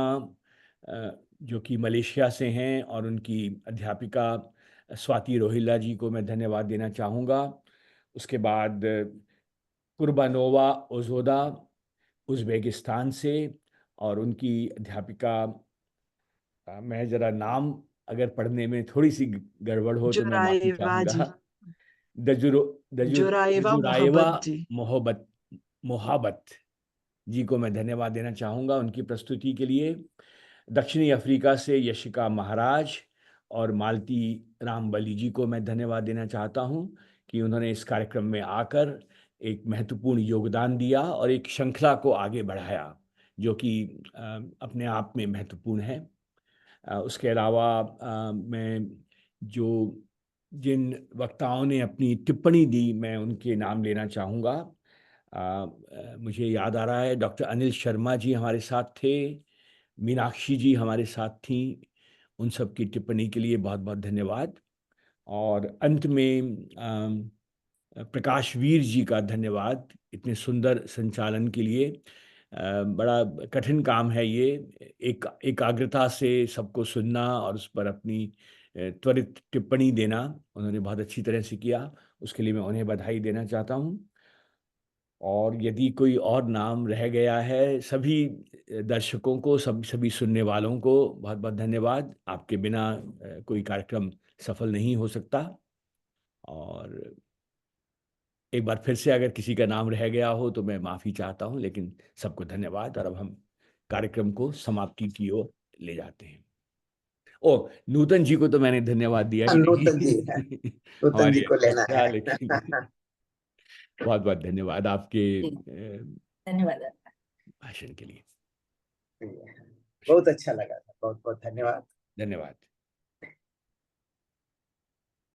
जो कि मलेशिया से हैं, और उनकी अध्यापिका स्वाति रोहिल्ला जी को मैं धन्यवाद देना चाहूँगा। उसके बाद कुर्बानोवा ओज़ोदा उज़्बेकिस्तान से, और उनकी अध्यापिका मैं ज़रा नाम अगर पढ़ने में थोड़ी सी गड़बड़ हो तो मैं माफ़ी जोराएवा जी, चाहूँगा। जोराएवा दजुराएवा मोहब्बत जी। मोहब्बत जी को मैं धन्यवाद देना चाहूँगा उनकी प्रस्तुति के लिए। दक्षिणी अफ्रीका से यशिका महाराज और मालती रामबली जी को मैं धन्यवाद देना चाहता हूँ कि उन्होंने इस कार्यक्रम में आकर एक महत्वपूर्ण योगदान दिया और एक श्रृंखला को आगे बढ़ाया, जो कि अपने आप में महत्वपूर्ण है। उसके अलावा मैं जिन वक्ताओं ने अपनी टिप्पणी दी मैं उनके नाम लेना चाहूँगा। मुझे याद आ रहा है डॉक्टर अनिल शर्मा जी हमारे साथ थे, मीनाक्षी जी हमारे साथ थीं। उन सब की टिप्पणी के लिए बहुत बहुत धन्यवाद। और अंत में प्रकाश वीर जी का धन्यवाद इतने सुंदर संचालन के लिए। बड़ा कठिन काम है ये, एकाग्रता से सबको सुनना और उस पर अपनी त्वरित टिप्पणी देना उन्होंने बहुत अच्छी तरह से किया। उसके लिए मैं उन्हें बधाई देना चाहता हूँ। और यदि कोई और नाम रह गया है, सभी दर्शकों को, सभी सुनने वालों को बहुत बहुत धन्यवाद। आपके बिना कोई कार्यक्रम सफल नहीं हो सकता। और एक बार फिर से अगर किसी का नाम रह गया हो तो मैं माफ़ी चाहता हूँ, लेकिन सबको धन्यवाद। और अब हम कार्यक्रम को समाप्ति की ओर ले जाते हैं। ओ, नूतन जी को तो मैंने धन्यवाद दिया ही नूतन जी है, नहीं। नूतन जी हमारे को लेना अध्यक्ष, है। लेकिन बहुत बहुत धन्यवाद आपके धन्यवाद भाषण के लिए। बहुत अच्छा लगा था, बहुत बहुत धन्यवाद। धन्यवाद।